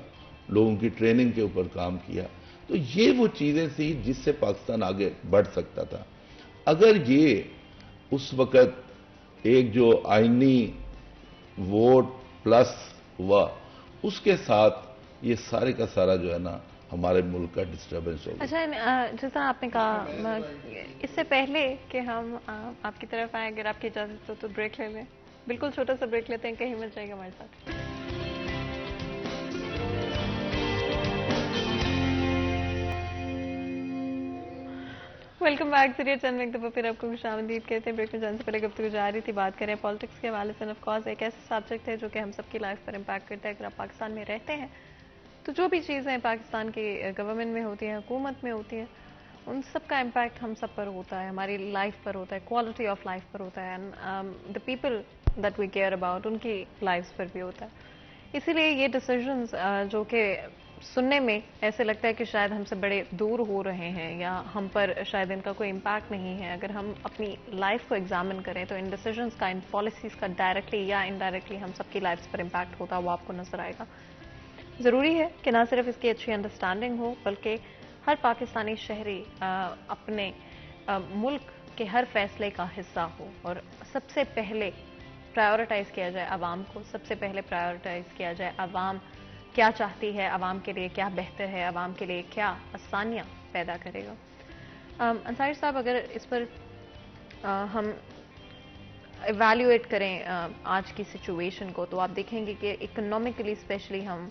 لوگوں کی ٹریننگ کے اوپر کام کیا۔ تو یہ وہ چیزیں تھیں جس سے پاکستان آگے بڑھ سکتا تھا۔ اگر یہ اس وقت ایک جو آئینی ووٹ پلس ہوا، اس کے ساتھ یہ سارے کا سارا جو ہے نا ہمارے ملک کا ڈسٹربنس ہوگا۔ اچھا، جس طرح آپ نے کہا، اس سے پہلے کہ ہم آپ کی طرف آئیں، اگر آپ کی اجازت ہو تو بریک لے لیں، بالکل چھوٹا سا بریک لیتے ہیں، کہیں مل جائے گا ہمارے ساتھ۔ Welcome back. ذریعہ چند ایک دفعہ پھر آپ کو خوش آمدید کہتے ہیں۔ بریک میں جانے سے پہلے گفتگو جاری تھی، بات کریں پالیٹکس کے حوالے سے۔ آف کورس ایک ایسا سبجیکٹ ہے جو کہ ہم سب کی لائف پر امپیکٹ کرتا ہے۔ اگر آپ پاکستان میں رہتے ہیں تو جو بھی چیزیں پاکستان کی گورنمنٹ میں ہوتی ہیں، حکومت میں ہوتی ہیں، ان سب کا امپیکٹ ہم سب پر ہوتا ہے، ہماری لائف پر ہوتا ہے، کوالٹی آف لائف پر ہوتا ہے، the people that we care about, ان کی لائفز پر بھی ہوتا ہے۔ اسی لیے یہ ڈیسیژنز جو کہ سننے میں ایسے لگتا ہے کہ شاید ہم سے بڑے دور ہو رہے ہیں یا ہم پر شاید ان کا کوئی امپیکٹ نہیں ہے، اگر ہم اپنی لائف کو ایگزامن کریں تو ان ڈیسیژنز کا، ان پالیسیز کا ڈائریکٹلی یا انڈائریکٹلی ہم سب کی لائفز پر امپیکٹ ہوتا ہے، وہ آپ کو نظر آئے گا۔ ضروری ہے کہ نہ صرف اس کی اچھی انڈرسٹینڈنگ ہو بلکہ ہر پاکستانی شہری اپنے ملک کے ہر فیصلے کا حصہ ہو، اور سب سے پہلے پرائیورٹائز کیا جائے عوام کو، سب سے پہلے پرائیورٹائز کیا جائے عوام کیا چاہتی ہے عوام کے لیے، کیا بہتر ہے عوام کے لیے، کیا آسانیاں پیدا کرے گا. انصاری صاحب، اگر اس پر ہم ایویلیویٹ کریں آج کی سچویشن کو، تو آپ دیکھیں گے کہ اکنامکلی اسپیشلی ہم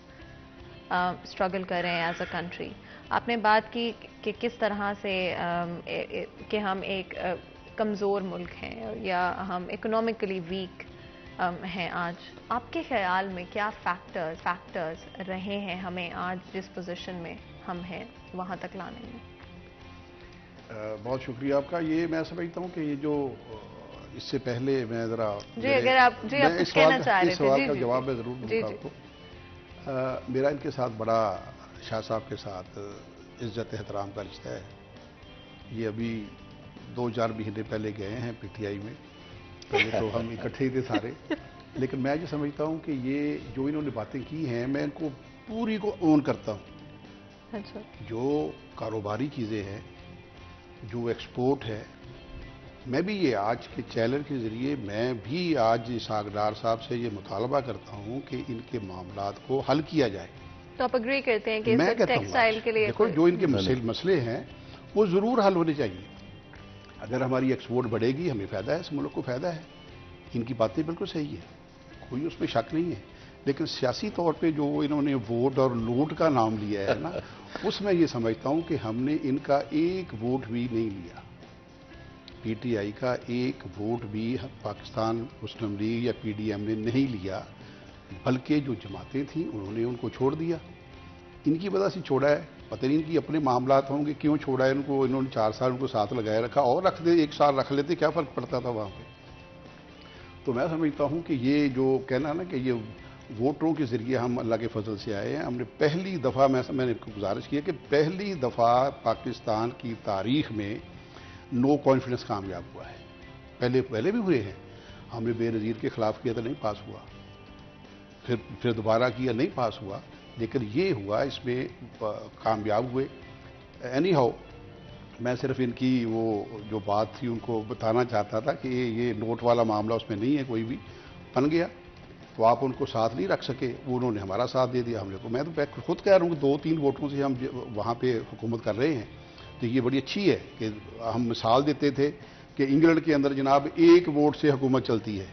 اسٹرگل کر رہے ہیں ایز اے کنٹری. آپ نے بات کی کہ کس طرح سے کہ ہم ایک کمزور ملک ہیں یا ہم اکنامکلی ویک ہیں. آج آپ کے خیال میں کیا فیکٹرز رہے ہیں ہمیں آج جس پوزیشن میں ہم ہیں وہاں تک لانے میں؟ بہت شکریہ آپ کا. یہ میں سمجھتا ہوں کہ یہ جو اس سے پہلے میں ذرا جی اگر آپ کچھ کہنا چاہ رہے تھے. اس سوال کا جواب میں ضرور دوں گا آپ کو. میرا ان کے ساتھ بڑا، شاہ صاحب کے ساتھ عزت احترام کا رشتہ ہے. یہ ابھی 2-4 مہینے پہلے گئے ہیں پی ٹی آئی میں. پہلے تو ہم اکٹھے ہی تھے سارے. لیکن میں جو سمجھتا ہوں کہ یہ جو انہوں نے باتیں کی ہیں میں ان کو پوری کو اون کرتا ہوں. اچھا. جو کاروباری چیزیں ہیں، جو ایکسپورٹ ہے، میں بھی یہ آج کے چینل کے ذریعے میں بھی آج اسحاق ڈار صاحب سے یہ مطالبہ کرتا ہوں کہ ان کے معاملات کو حل کیا جائے. تو آپ اگری کرتے ہیں کہ میں کہتا ہوں ٹیکسٹائل کے لیے دیکھو جو ان کے مسئلے ہیں وہ ضرور حل ہونے چاہیے. اگر ہماری ایکسپورٹ بڑھے گی ہمیں فائدہ ہے، اس ملک کو فائدہ ہے. ان کی باتیں بالکل صحیح ہیں، کوئی اس میں شک نہیں ہے. لیکن سیاسی طور پہ جو انہوں نے ووٹ اور لوٹ کا نام لیا ہے نا، اس میں یہ سمجھتا ہوں کہ ہم نے ان کا ایک ووٹ بھی نہیں لیا. پی ٹی آئی کا ایک ووٹ بھی پاکستان مسلم لیگ یا پی ڈی ایم نے نہیں لیا، بلکہ جو جماعتیں تھیں انہوں نے ان کو چھوڑ دیا. ان کی وجہ سے چھوڑا ہے. پتہ نہیں ان کی اپنے معاملات ہوں گے کیوں چھوڑا ہے ان کو. انہوں نے 4 سال ان کو ساتھ لگائے رکھا، اور رکھ دے 1 سال رکھ لیتے، کیا فرق پڑتا تھا وہاں پہ. تو میں سمجھتا ہوں کہ یہ جو کہنا نا کہ یہ ووٹروں کے ذریعے ہم اللہ کے فضل سے آئے ہیں. ہم نے پہلی دفعہ، میں نے گزارش کی ہے کہ پہلی دفعہ پاکستان کی تاریخ میں نو کانفیڈنس کامیاب ہوا ہے. پہلے بھی ہوئے ہیں. ہم نے بے نظیر کے خلاف کیا تو نہیں پاس ہوا، پھر دوبارہ کیا نہیں پاس ہوا، لیکن یہ ہوا، اس میں کامیاب ہوئے. اینی ہاؤ میں صرف ان کی وہ جو بات تھی ان کو بتانا چاہتا تھا کہ یہ نوٹ والا معاملہ اس میں نہیں ہے، کوئی بھی بن گیا تو آپ ان کو ساتھ نہیں رکھ سکے. وہ انہوں نے ہمارا ساتھ دے دیا. ہم نے کو، میں تو خود کہہ رہا ہوں کہ 2-3 ووٹوں سے ہم وہاں پہ حکومت کر رہے ہیں. تو یہ بڑی اچھی ہے کہ ہم مثال دیتے تھے کہ انگلینڈ کے اندر جناب 1 ووٹ سے حکومت چلتی ہے،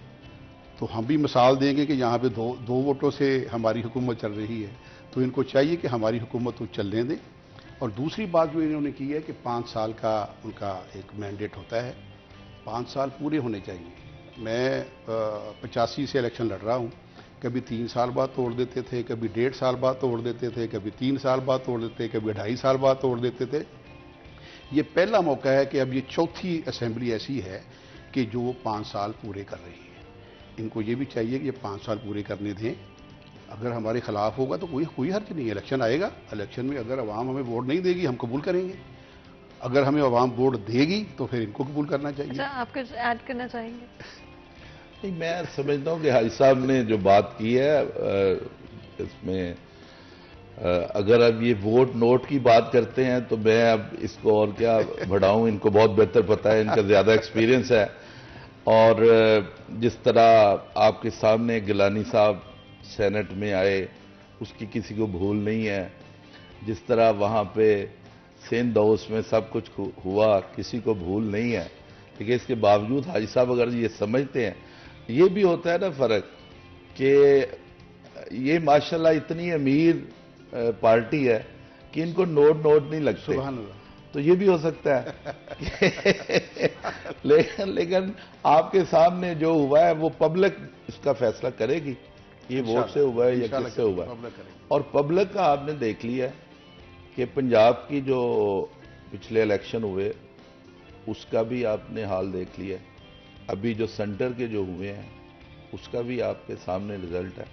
تو ہم بھی مثال دیں گے کہ یہاں پہ 2 ووٹوں سے ہماری حکومت چل رہی ہے. تو ان کو چاہیے کہ ہماری حکومت کو چلنے دیں. اور دوسری بات جو انہوں نے کی ہے کہ 5 سال کا ان کا ایک مینڈیٹ ہوتا ہے، 5 سال پورے ہونے چاہیے. میں 85 سے الیکشن لڑ رہا ہوں. کبھی 3 سال بعد توڑ دیتے تھے، کبھی 1.5 سال بعد توڑ دیتے تھے، کبھی 3 سال بعد توڑ دیتے، کبھی 2.5 سال بعد توڑ دیتے تھے. یہ پہلا موقع ہے کہ اب یہ چوتھی اسمبلی ایسی ہے کہ جو وہ 5 سال پورے کر رہی ہے. ان کو یہ بھی چاہیے کہ یہ 5 سال پورے کرنے دیں. اگر ہمارے خلاف ہوگا تو کوئی حرج نہیں ہے. الیکشن آئے گا، الیکشن میں اگر عوام ہمیں ووٹ نہیں دے گی ہم قبول کریں گے. اگر ہمیں عوام ووٹ دے گی تو پھر ان کو قبول کرنا چاہیے. اچھا، آپ کچھ ایڈ کرنا چاہیں گے؟ نہیں، میں سمجھتا ہوں کہ حاجی صاحب نے جو بات کی ہے اس میں اگر اب یہ ووٹ نوٹ کی بات کرتے ہیں تو میں اب اس کو اور کیا بڑھاؤں. ان کو بہت بہتر پتا ہے، ان کا زیادہ ایکسپیرینس ہے. اور جس طرح آپ کے سامنے گیلانی صاحب سینٹ میں آئے، اس کی کسی کو بھول نہیں ہے. جس طرح وہاں پہ سندھ ہاؤس میں سب کچھ ہوا، کسی کو بھول نہیں ہے. لیکن اس کے باوجود حاجی صاحب اگر یہ سمجھتے ہیں، یہ بھی ہوتا ہے نا فرق کہ یہ ماشاءاللہ اتنی امیر پارٹی ہے کہ ان کو نوٹ نہیں لگتے. سبحان اللہ. تو یہ بھی ہو سکتا ہے. لیکن آپ کے سامنے جو ہوا ہے وہ پبلک اس کا فیصلہ کرے گی. یہ ووٹ سے ہوا ہے یا کس سے ہوا ہے. اور پبلک کا آپ نے دیکھ لیا کہ پنجاب کی جو پچھلے الیکشن ہوئے اس کا بھی آپ نے حال دیکھ لیا. ابھی جو سینٹر کے جو ہوئے ہیں اس کا بھی آپ کے سامنے رزلٹ ہے.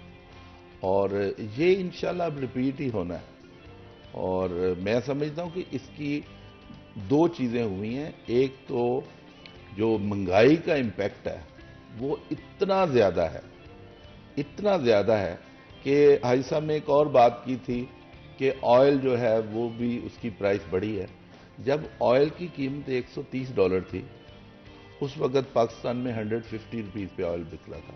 اور یہ انشاءاللہ اب ریپیٹ ہی ہونا ہے. اور میں سمجھتا ہوں کہ اس کی 2 چیزیں ہوئی ہیں. ایک تو جو مہنگائی کا امپیکٹ ہے وہ اتنا زیادہ ہے کہ حاجی صاحب نے ایک اور بات کی تھی کہ آئل جو ہے وہ بھی اس کی پرائس بڑھی ہے. جب آئل کی قیمت $130 تھی اس وقت پاکستان میں 150 روپیز پہ آئل بک رہا تھا.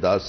10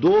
2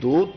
2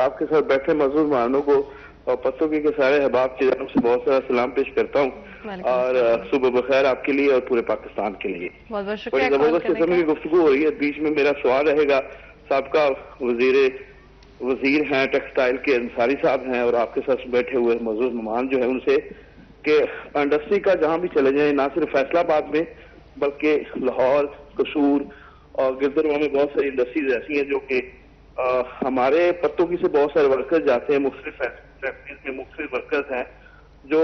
آپ کے ساتھ بیٹھے معزز مہمانوں کو اور پتوکی کے سارے احباب کی جانب سے بہت سارا سلام پیش کرتا ہوں، اور صبح بخیر آپ کے لیے اور پورے پاکستان کے لیے. بہت بہت بڑی شکریہ. زبردست قسم کی گفتگو ہو رہی ہے. بیچ میں میرا سوال رہے گا، سابقہ وزیر ہیں ٹیکسٹائل کے انصاری صاحب ہیں، اور آپ کے ساتھ بیٹھے ہوئے معزز مہمان جو ہیں ان سے، کہ انڈسٹری کا جہاں بھی چلے جائیں، نہ صرف فیصلہ آباد میں بلکہ لاہور، قصور اور گردروا میں بہت ساری انڈسٹریز ایسی ہیں جو کہ ہمارے پتوکی سے بہت سارے ورکرز جاتے ہیں، مختلف فیکٹریز میں مختلف ورکرز ہیں جو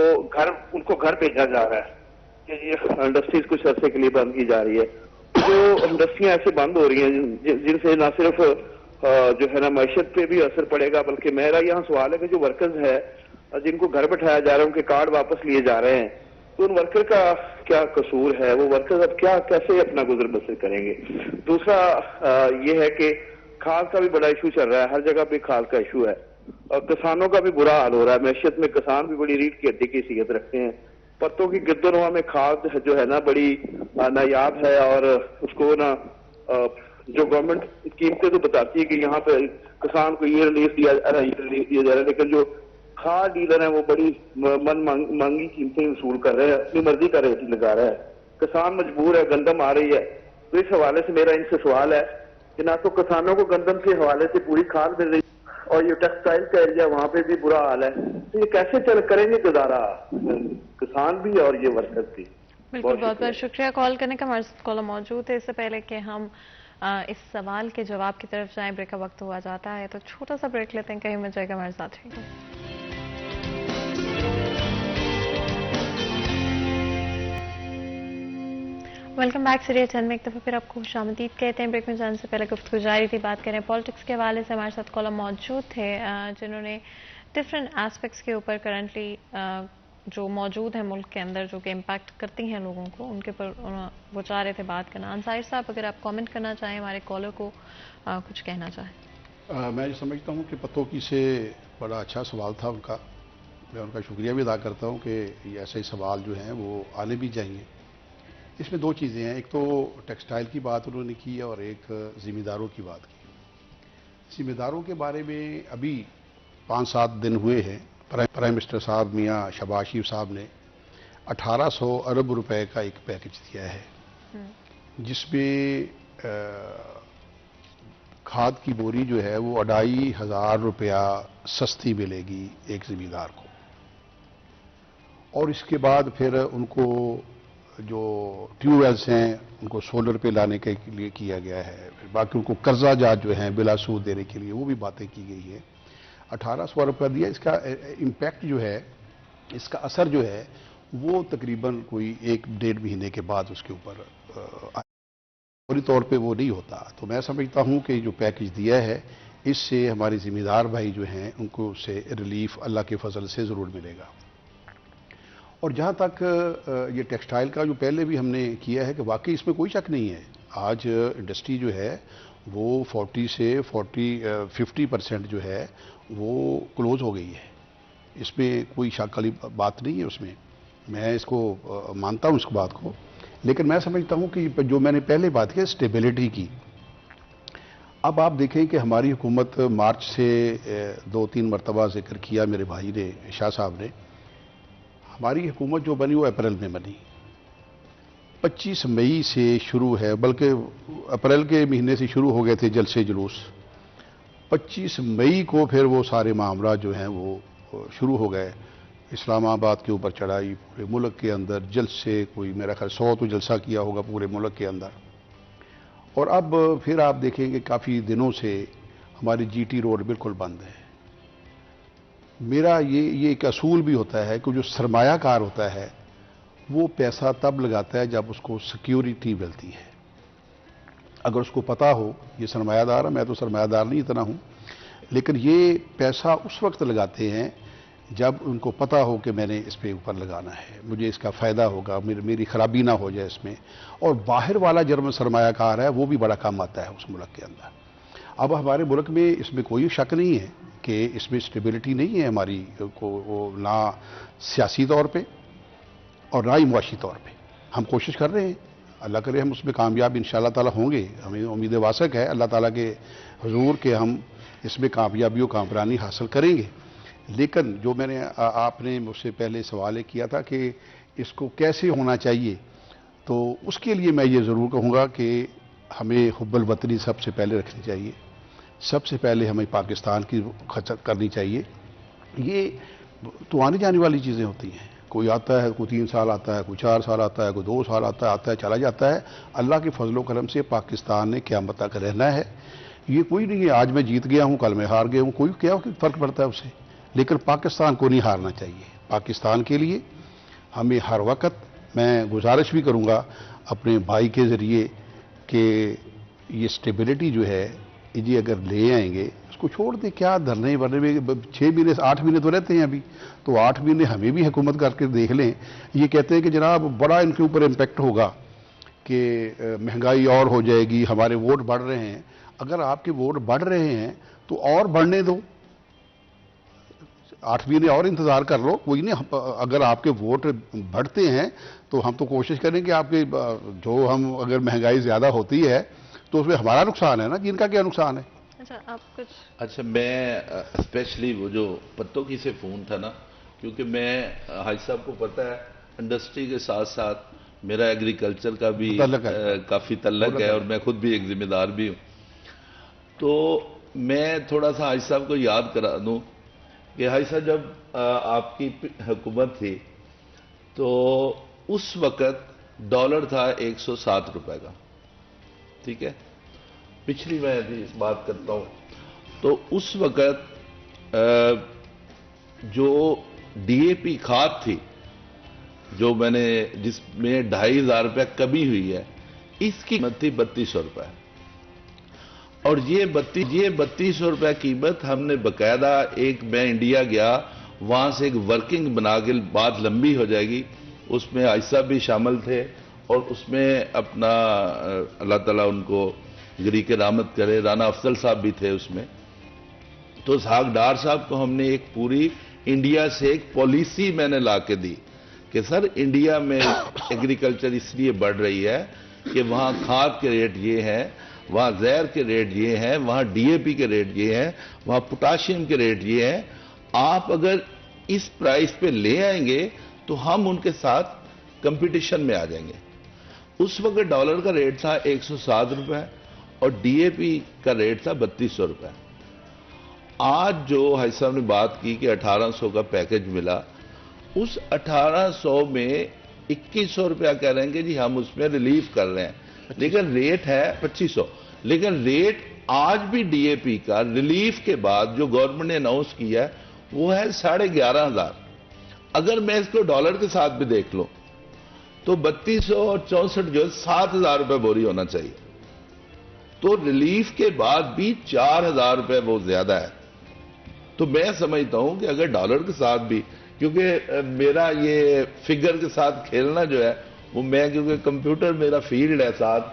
ان کو گھر بھیجا جا رہا ہے کہ یہ انڈسٹریز کچھ عرصے کے لیے بند کی جا رہی ہے. جو انڈسٹریاں ایسے بند ہو رہی ہیں جن سے نہ صرف جو ہے نا معیشت پہ بھی اثر پڑے بلکہ میرا یہاں سوال ہے کہ جو ورکرز ہے جن کو گھر بٹھایا جا رہا ہے، ان کے کارڈ واپس لیے جا رہے ہیں، تو ان ورکر کا کیا قصور ہے؟ وہ ورکرز اب کیسے اپنا گزر بسر کریں گے؟ دوسرا یہ ہے کہ کھاد کا بھی بڑا ایشو چل رہا ہے، ہر جگہ پہ کھاد کا ایشو ہے، اور کسانوں کا بھی برا حال ہو رہا ہے. معیشت میں کسان بھی بڑی ریڑھ کی ہڈی کی حیثیت رکھتے ہیں. پتوں کی گردنوا میں کھاد جو ہے نا بڑی نایاب ہے، اور اس کو نا جو گورنمنٹ قیمتیں تو بتاتی ہے کہ یہاں پہ کسان کو یہ ریلیف دیا جا رہا ہے، لیکن جو کھاد ڈیلر ہیں وہ بڑی من مانگی قیمتیں وصول کر رہے ہیں، اپنی مرضی کا ریٹ لگا رہا ہے. کسان مجبور ہے، گندم آ رہی ہے. تو اس حوالے سے میرا ان سے سوال ہے کہ نہ تو کسانوں کو گندم کے حوالے سے پوری کھاد مل رہی ہے، اور یہ ٹیکسٹائل کا ایریا وہاں پہ بھی برا حال ہے. تو یہ کیسے کریں گے گزارا کسان بھی اور یہ ورکر بھی؟ بالکل. بہت بہت شکریہ کال کرنے کا. ہمارے ساتھ کالر موجود ہے. اس سے پہلے کہ ہم اس سوال کے جواب کی طرف جائیں، بریک کا وقت ہوا جاتا ہے، تو چھوٹا سا بریک لیتے ہیں. کہیں مل جائے گا، ہمارے ساتھ رہے گا. Welcome back. سیریل 10 میں ایک دفعہ پھر آپ کو خوش آمدید کہتے ہیں. بریک میں جانے سے پہلے گفتگو جاری تھی. بات کریں پالیٹکس کے حوالے سے. ہمارے ساتھ کالر موجود تھے جنہوں نے ڈفرینٹ ایسپیکٹس کے اوپر کرنٹلی جو موجود ہیں ملک کے اندر، جو کہ امپیکٹ کرتی ہیں لوگوں کو، ان کے پر وہ چاہ رہے تھے بات کرنا. انصاری صاحب، اگر آپ کامنٹ کرنا چاہیں، ہمارے کالر کو کچھ کہنا چاہیں. میں یہ سمجھتا ہوں کہ پتوکی سے بڑا اچھا سوال تھا ان کا. میں ان کا شکریہ بھی ادا کرتا ہوں کہ یہ ایسے سوال جو ہیں وہ آنے بھی چاہیے. اس میں دو چیزیں ہیں، ایک تو ٹیکسٹائل کی بات انہوں نے کی اور ایک ذمہ داروں کی بات کی. ذمہ داروں کے بارے میں ابھی 5-7 دن ہوئے ہیں، پرائم منسٹر صاحب میاں شہباز شریف صاحب نے 1800 ارب روپے کا ایک پیکج دیا ہے، جس میں کھاد کی بوری جو ہے وہ 2500 روپیہ سستی ملے گی ایک ذمہ دار کو. اور اس کے بعد پھر ان کو جو ٹیوب ویلز ہیں ان کو سولر پہ لانے کے لیے کیا گیا ہے. باقی ان کو قرضہ جات جو ہیں بلا سود دینے کے لیے وہ بھی باتیں کی گئی ہیں. 1800 روپیہ دیا. اس کا امپیکٹ جو ہے، اس کا اثر جو ہے وہ تقریباً کوئی 1-1.5 مہینے کے بعد اس کے اوپر فوری طور پہ وہ نہیں ہوتا. تو میں سمجھتا ہوں کہ جو پیکج دیا ہے اس سے ہمارے ذمہ دار بھائی جو ہیں ان کو اس سے ریلیف اللہ کے فضل سے ضرور ملے گا. اور جہاں تک یہ ٹیکسٹائل کا جو پہلے بھی ہم نے کیا ہے کہ واقعی اس میں کوئی شک نہیں ہے، آج انڈسٹری جو ہے وہ 40 سے 50% جو ہے وہ کلوز ہو گئی ہے. اس میں کوئی شک والی بات نہیں ہے. اس میں اس کو مانتا ہوں اس بات کو. لیکن میں سمجھتا ہوں کہ جو میں نے پہلے بات کی اسٹیبلٹی کی، اب آپ دیکھیں کہ ہماری حکومت مارچ سے 2-3 مرتبہ ذکر کیا میرے بھائی نے، شاہ صاحب نے. ہماری حکومت جو بنی وہ اپریل میں بنی، 25 مئی سے شروع ہے، بلکہ اپریل کے مہینے سے شروع ہو گئے تھے جلسے جلوس. 25 مئی کو پھر وہ سارے معاملات جو ہیں وہ شروع ہو گئے. اسلام آباد کے اوپر چڑھائی، پورے ملک کے اندر جلسے، کوئی میرا خیال 100 تو جلسہ کیا ہوگا پورے ملک کے اندر. اور اب پھر آپ دیکھیں کہ کافی دنوں سے ہماری جی ٹی روڈ بالکل بند ہے. میرا یہ ایک اصول بھی ہوتا ہے کہ جو سرمایہ کار ہوتا ہے وہ پیسہ تب لگاتا ہے جب اس کو سیکیورٹی ملتی ہے. اگر اس کو پتا ہو یہ سرمایہ دار ہے، میں تو سرمایہ دار نہیں اتنا ہوں، لیکن یہ پیسہ اس وقت لگاتے ہیں جب ان کو پتا ہو کہ میں نے اس پہ اوپر لگانا ہے، مجھے اس کا فائدہ ہوگا، میری خرابی نہ ہو جائے اس میں. اور باہر والا جرم سرمایہ کار ہے وہ بھی بڑا کام آتا ہے اس ملک کے اندر. اب ہمارے ملک میں اس میں کوئی شک نہیں ہے کہ اس میں اسٹیبلٹی نہیں ہے ہماری کو، نہ سیاسی طور پہ اور نہ ہی معاشی طور پہ. ہم کوشش کر رہے ہیں اللہ کرے ہم اس میں کامیاب انشاءاللہ تعالی ہوں گے. ہمیں امید واسق ہے اللہ تعالیٰ کے حضور کہ ہم اس میں کامیابی و کامرانی حاصل کریں گے. لیکن جو میں نے آپ نے مجھ سے پہلے سوال کیا تھا کہ اس کو کیسے ہونا چاہیے، تو اس کے لیے میں یہ ضرور کہوں گا کہ ہمیں حب الوطنی سب سے پہلے رکھنی چاہیے. سب سے پہلے ہمیں پاکستان کی خدمت کرنی چاہیے. یہ تو آنے جانے والی چیزیں ہوتی ہیں، کوئی آتا ہے، کوئی 3 سال آتا ہے، کوئی 4 سال آتا ہے، کوئی 2 سال آتا ہے چلا جاتا ہے. اللہ کے فضل و کرم سے پاکستان نے قیامت تک رہنا ہے. یہ کوئی نہیں ہے آج میں جیت گیا ہوں کل میں ہار گیا ہوں، کوئی کیا فرق پڑتا ہے اس سے. لیکن پاکستان کو نہیں ہارنا چاہیے. پاکستان کے لیے ہمیں ہر وقت میں گزارش بھی کروں گا اپنے بھائی کے ذریعے کہ یہ سٹیبلٹی جو ہے یہ اگر لے آئیں گے اس کو چھوڑ دیں. کیا دھرنے ورنے میں 6 مہینے 8 مہینے تو رہتے ہیں ابھی، تو 8 مہینے ہمیں بھی حکومت کر کے دیکھ لیں. یہ کہتے ہیں کہ جناب بڑا ان کے اوپر امپیکٹ ہوگا کہ مہنگائی اور ہو جائے گی، ہمارے ووٹ بڑھ رہے ہیں. اگر آپ کے ووٹ بڑھ رہے ہیں تو اور بڑھنے دو، 8 مہینے اور انتظار کر لو. کوئی نہیں، اگر آپ کے ووٹ بڑھتے ہیں تو ہم تو کوشش کریں کہ آپ کے جو ہم اگر مہنگائی زیادہ ہوتی ہے تو اس میں ہمارا نقصان ہے نا، جن کا کیا نقصان ہے. اچھا آپ کچھ اچھا میں اسپیشلی وہ جو پتوں کی سے فون تھا نا، کیونکہ میں حاج صاحب کو پتہ ہے انڈسٹری کے ساتھ ساتھ میرا ایگریکلچر کا بھی کافی تعلق ہے اور میں خود بھی ایک ذمہ دار بھی ہوں. تو میں تھوڑا سا حاج صاحب کو یاد کرا دوں کہ حاج صاحب جب آپ کی حکومت تھی تو اس وقت ڈالر تھا 107 روپے کا، ٹھیک ہے، پچھلی میں اس بات کرتا ہوں. تو اس وقت جو ڈی اے پی کھاد تھی جو میں نے جس میں 2500 روپے کمی ہوئی ہے، اس کی قیمت تھی 3200 روپے. اور یہ 3200 روپے قیمت ہم نے باقاعدہ میں انڈیا گیا، وہاں سے ایک ورکنگ بنا کے، بات لمبی ہو جائے گی، اس میں حاج صاحب بھی شامل تھے اور اس میں اپنا اللہ تعالیٰ ان کو گری کے رحمت کرے رانا افضل صاحب بھی تھے اس میں. تو اسحاق ڈار صاحب کو ہم نے ایک پوری انڈیا سے ایک پالیسی میں نے لا کے دی کہ سر انڈیا میں ایگریکلچر اس لیے بڑھ رہی ہے کہ وہاں کھاد کے ریٹ یہ ہیں، وہاں زہر کے ریٹ یہ ہیں، وہاں ڈی اے پی کے ریٹ یہ ہیں، وہاں پوٹاشیم کے ریٹ یہ ہیں. آپ اگر اس پرائس پہ لے آئیں گے تو ہم ان کے ساتھ کمپٹیشن میں آ جائیں گے. اس وقت ڈالر کا ریٹ تھا 107 روپے اور ڈی اے پی کا ریٹ تھا 3200 روپے. آج جو حاج صاحب نے بات کی کہ 1800 کا پیکج ملا، اس 1800 میں 2100 روپیہ کہہ رہے ہیں کہ جی ہم اس میں ریلیف کر رہے ہیں، لیکن ریٹ ہے 2500. لیکن ریٹ آج بھی ڈی اے پی کا ریلیف کے بعد جو گورنمنٹ نے اناؤنس کیا ہے وہ ہے 11,500. اگر میں اس کو ڈالر کے ساتھ بھی دیکھ لوں تو 3200 اور 64 جو 7,000 روپے بوری ہونا چاہیے. تو ریلیف کے بعد بھی 4,000 روپے بہت زیادہ ہے. تو میں سمجھتا ہوں کہ اگر ڈالر کے ساتھ بھی، کیونکہ میرا یہ فگر کے ساتھ کھیلنا جو ہے وہ میں کیونکہ کمپیوٹر میرا فیلڈ ہے ساتھ،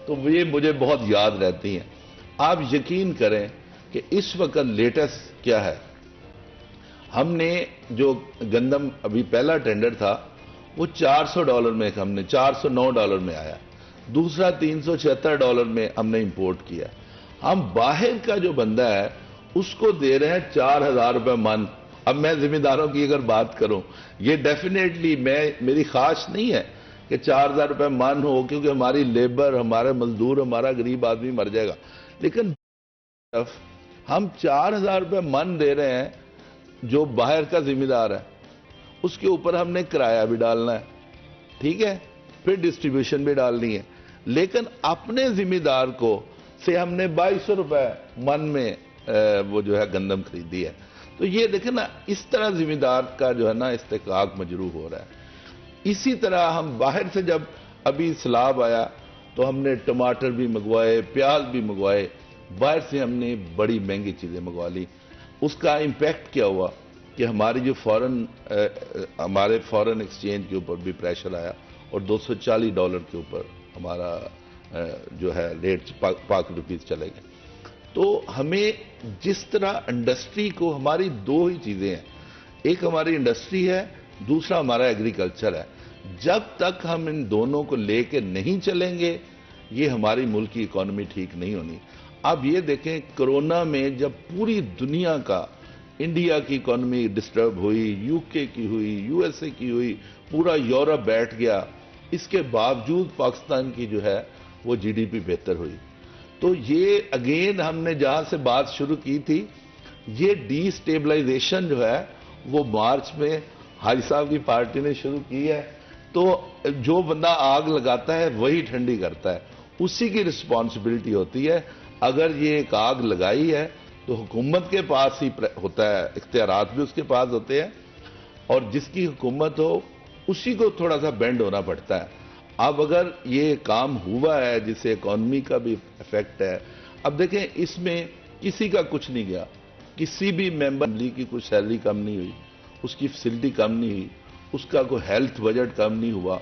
تو یہ مجھے بہت یاد رہتی ہیں. آپ یقین کریں کہ اس وقت لیٹسٹ کیا ہے، ہم نے جو گندم ابھی پہلا ٹینڈر تھا وہ $400 میں ہم نے $409 میں آیا، دوسرا $376 میں ہم نے امپورٹ کیا. ہم باہر کا جو بندہ ہے اس کو دے رہے ہیں 4,000 روپے من. اب میں ذمہ داروں کی اگر بات کروں، یہ ڈیفینیٹلی میری خواہش نہیں ہے کہ 4,000 روپے من ہو، کیونکہ ہماری لیبر، ہمارے مزدور، ہمارا غریب آدمی مر جائے گا. لیکن ہم 4,000 روپے من دے رہے ہیں جو باہر کا ذمہ دار ہے، اس کے اوپر ہم نے کرایہ بھی ڈالنا ہے، ٹھیک ہے، پھر ڈسٹریبیوشن بھی ڈالنی ہے. لیکن اپنے ذمہ دار کو سے ہم نے 2200 روپے من میں وہ جو ہے گندم خریدی ہے. تو یہ دیکھیں نا، اس طرح ذمہ دار کا جو ہے نا استحقاق مجروح ہو رہا ہے. اسی طرح ہم باہر سے جب ابھی سیلاب آیا تو ہم نے ٹماٹر بھی منگوائے، پیاز بھی منگوائے، باہر سے ہم نے بڑی مہنگی چیزیں منگوا لی. اس کا امپیکٹ کیا ہوا کہ ہماری جو ہمارے فورن ایکسچینج کے اوپر بھی پریشر آیا اور $240 کے اوپر ہمارا جو ہے ریٹ پاک روپیز چلے گئے. تو ہمیں جس طرح انڈسٹری کو، ہماری 2 ہی چیزیں ہیں، ایک ہماری انڈسٹری ہے، دوسرا ہمارا ایگریکلچر ہے. جب تک ہم ان دونوں کو لے کے نہیں چلیں گے یہ ہماری ملک کی اکانومی ٹھیک نہیں ہونی. اب یہ دیکھیں کرونا میں جب پوری دنیا کا انڈیا کی اکانومی ڈسٹرب ہوئی, یو کے کی ہوئی, یو ایس اے کی ہوئی, پورا یورپ بیٹھ گیا, اس کے باوجود پاکستان کی جو ہے وہ جی ڈی پی بہتر ہوئی. تو یہ اگین ہم نے جہاں سے بات شروع کی تھی, یہ ڈی سٹیبلائزیشن جو ہے وہ مارچ میں حاجی صاحب کی پارٹی نے شروع کی ہے. تو جو بندہ آگ لگاتا ہے وہی ٹھنڈی کرتا ہے, اسی کی رسپانسبلٹی ہوتی ہے. اگر یہ ایک آگ لگائی ہے تو حکومت کے پاس ہی ہوتا ہے, اختیارات بھی اس کے پاس ہوتے ہیں, اور جس کی حکومت ہو اسی کو تھوڑا سا بینڈ ہونا پڑتا ہے. اب اگر یہ کام ہوا ہے جسے اکانومی کا بھی افیکٹ ہے, اب دیکھیں اس میں کسی کا کچھ نہیں گیا, کسی بھی ممبر کی کوئی سیلری کم نہیں ہوئی, اس کی فیسلٹی کم نہیں ہوئی, اس کا کوئی ہیلتھ بجٹ کم نہیں ہوا.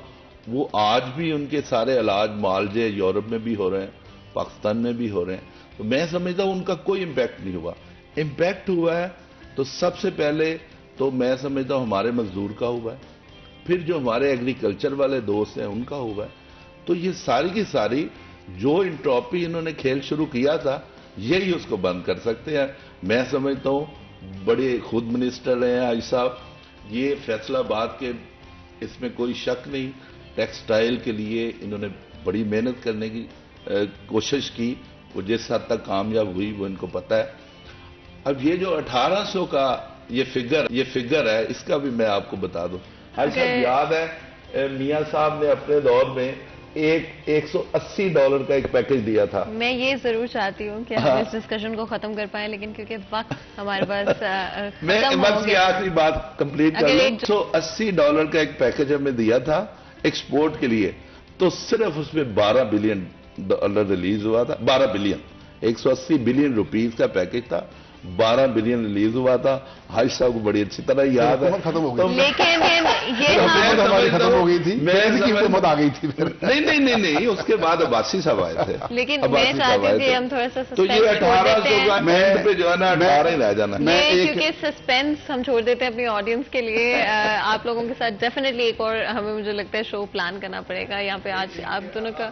وہ آج بھی ان کے سارے علاج معالجے یورپ میں بھی ہو رہے ہیں, پاکستان میں بھی ہو رہے ہیں. تو میں سمجھتا ہوں ان کا کوئی امپیکٹ نہیں ہوا. امپیکٹ ہوا ہے تو سب سے پہلے تو میں سمجھتا ہوں ہمارے مزدور کا ہوا ہے, پھر جو ہمارے ایگریکلچر والے دوست ہیں ان کا ہوا ہے. تو یہ ساری کی ساری جو انٹروپی انہوں نے کھیل شروع کیا تھا یہی اس کو بند کر سکتے ہیں. میں سمجھتا ہوں بڑے خود منسٹر ہیں حاجی صاحب, یہ فیصلہ آباد کے اس میں کوئی شک نہیں, ٹیکسٹائل کے لیے انہوں نے بڑی محنت کرنے کی کوشش کی, وہ جس حد تک کامیاب ہوئی وہ ان کو پتہ ہے. اب یہ جو 1800 کا یہ فگر ہے, اس کا بھی میں آپ کو بتا دوں. حاجی صاحب یاد ہے میاں صاحب نے اپنے دور میں $180 کا ایک پیکج دیا تھا. میں یہ ضرور چاہتی ہوں کہ ہم اس ڈسکشن کو ختم کر پائیں, لیکن کیونکہ وقت ہمارے پاس میں بس یہ آخری بات کمپلیٹ کر لوں. $180 کا ایک پیکج ہمیں دیا تھا ایکسپورٹ کے لیے, تو صرف اس میں $12 بلین ریلیز ہوا تھا. 12 بلین, 180 بلین روپیز کا پیکج تھا, 12 بلین ریلیز ہوا تھا. حاج صاحب کو بڑی اچھی طرح یاد ہے. ختم ہو گئی, لیکن ہماری ختم ہو گئی تھی, حکومت آ گئی تھی. نہیں, اس کے بعد عباسی صاحب آئے تھے. لیکن میں چاہتی ہوں کہ ہم تھوڑا سا تو یہ 1800 کا اینڈ پہ جو ہے نا 18 ہی رہ جانا. کیونکہ سسپینس ہم چھوڑ دیتے ہیں اپنی آڈینس کے لیے. آپ لوگوں کے ساتھ ڈیفینیٹلی ایک اور ہمیں مجھے لگتا ہے شو پلان کرنا پڑے گا. یہاں پہ آج آپ دونوں کا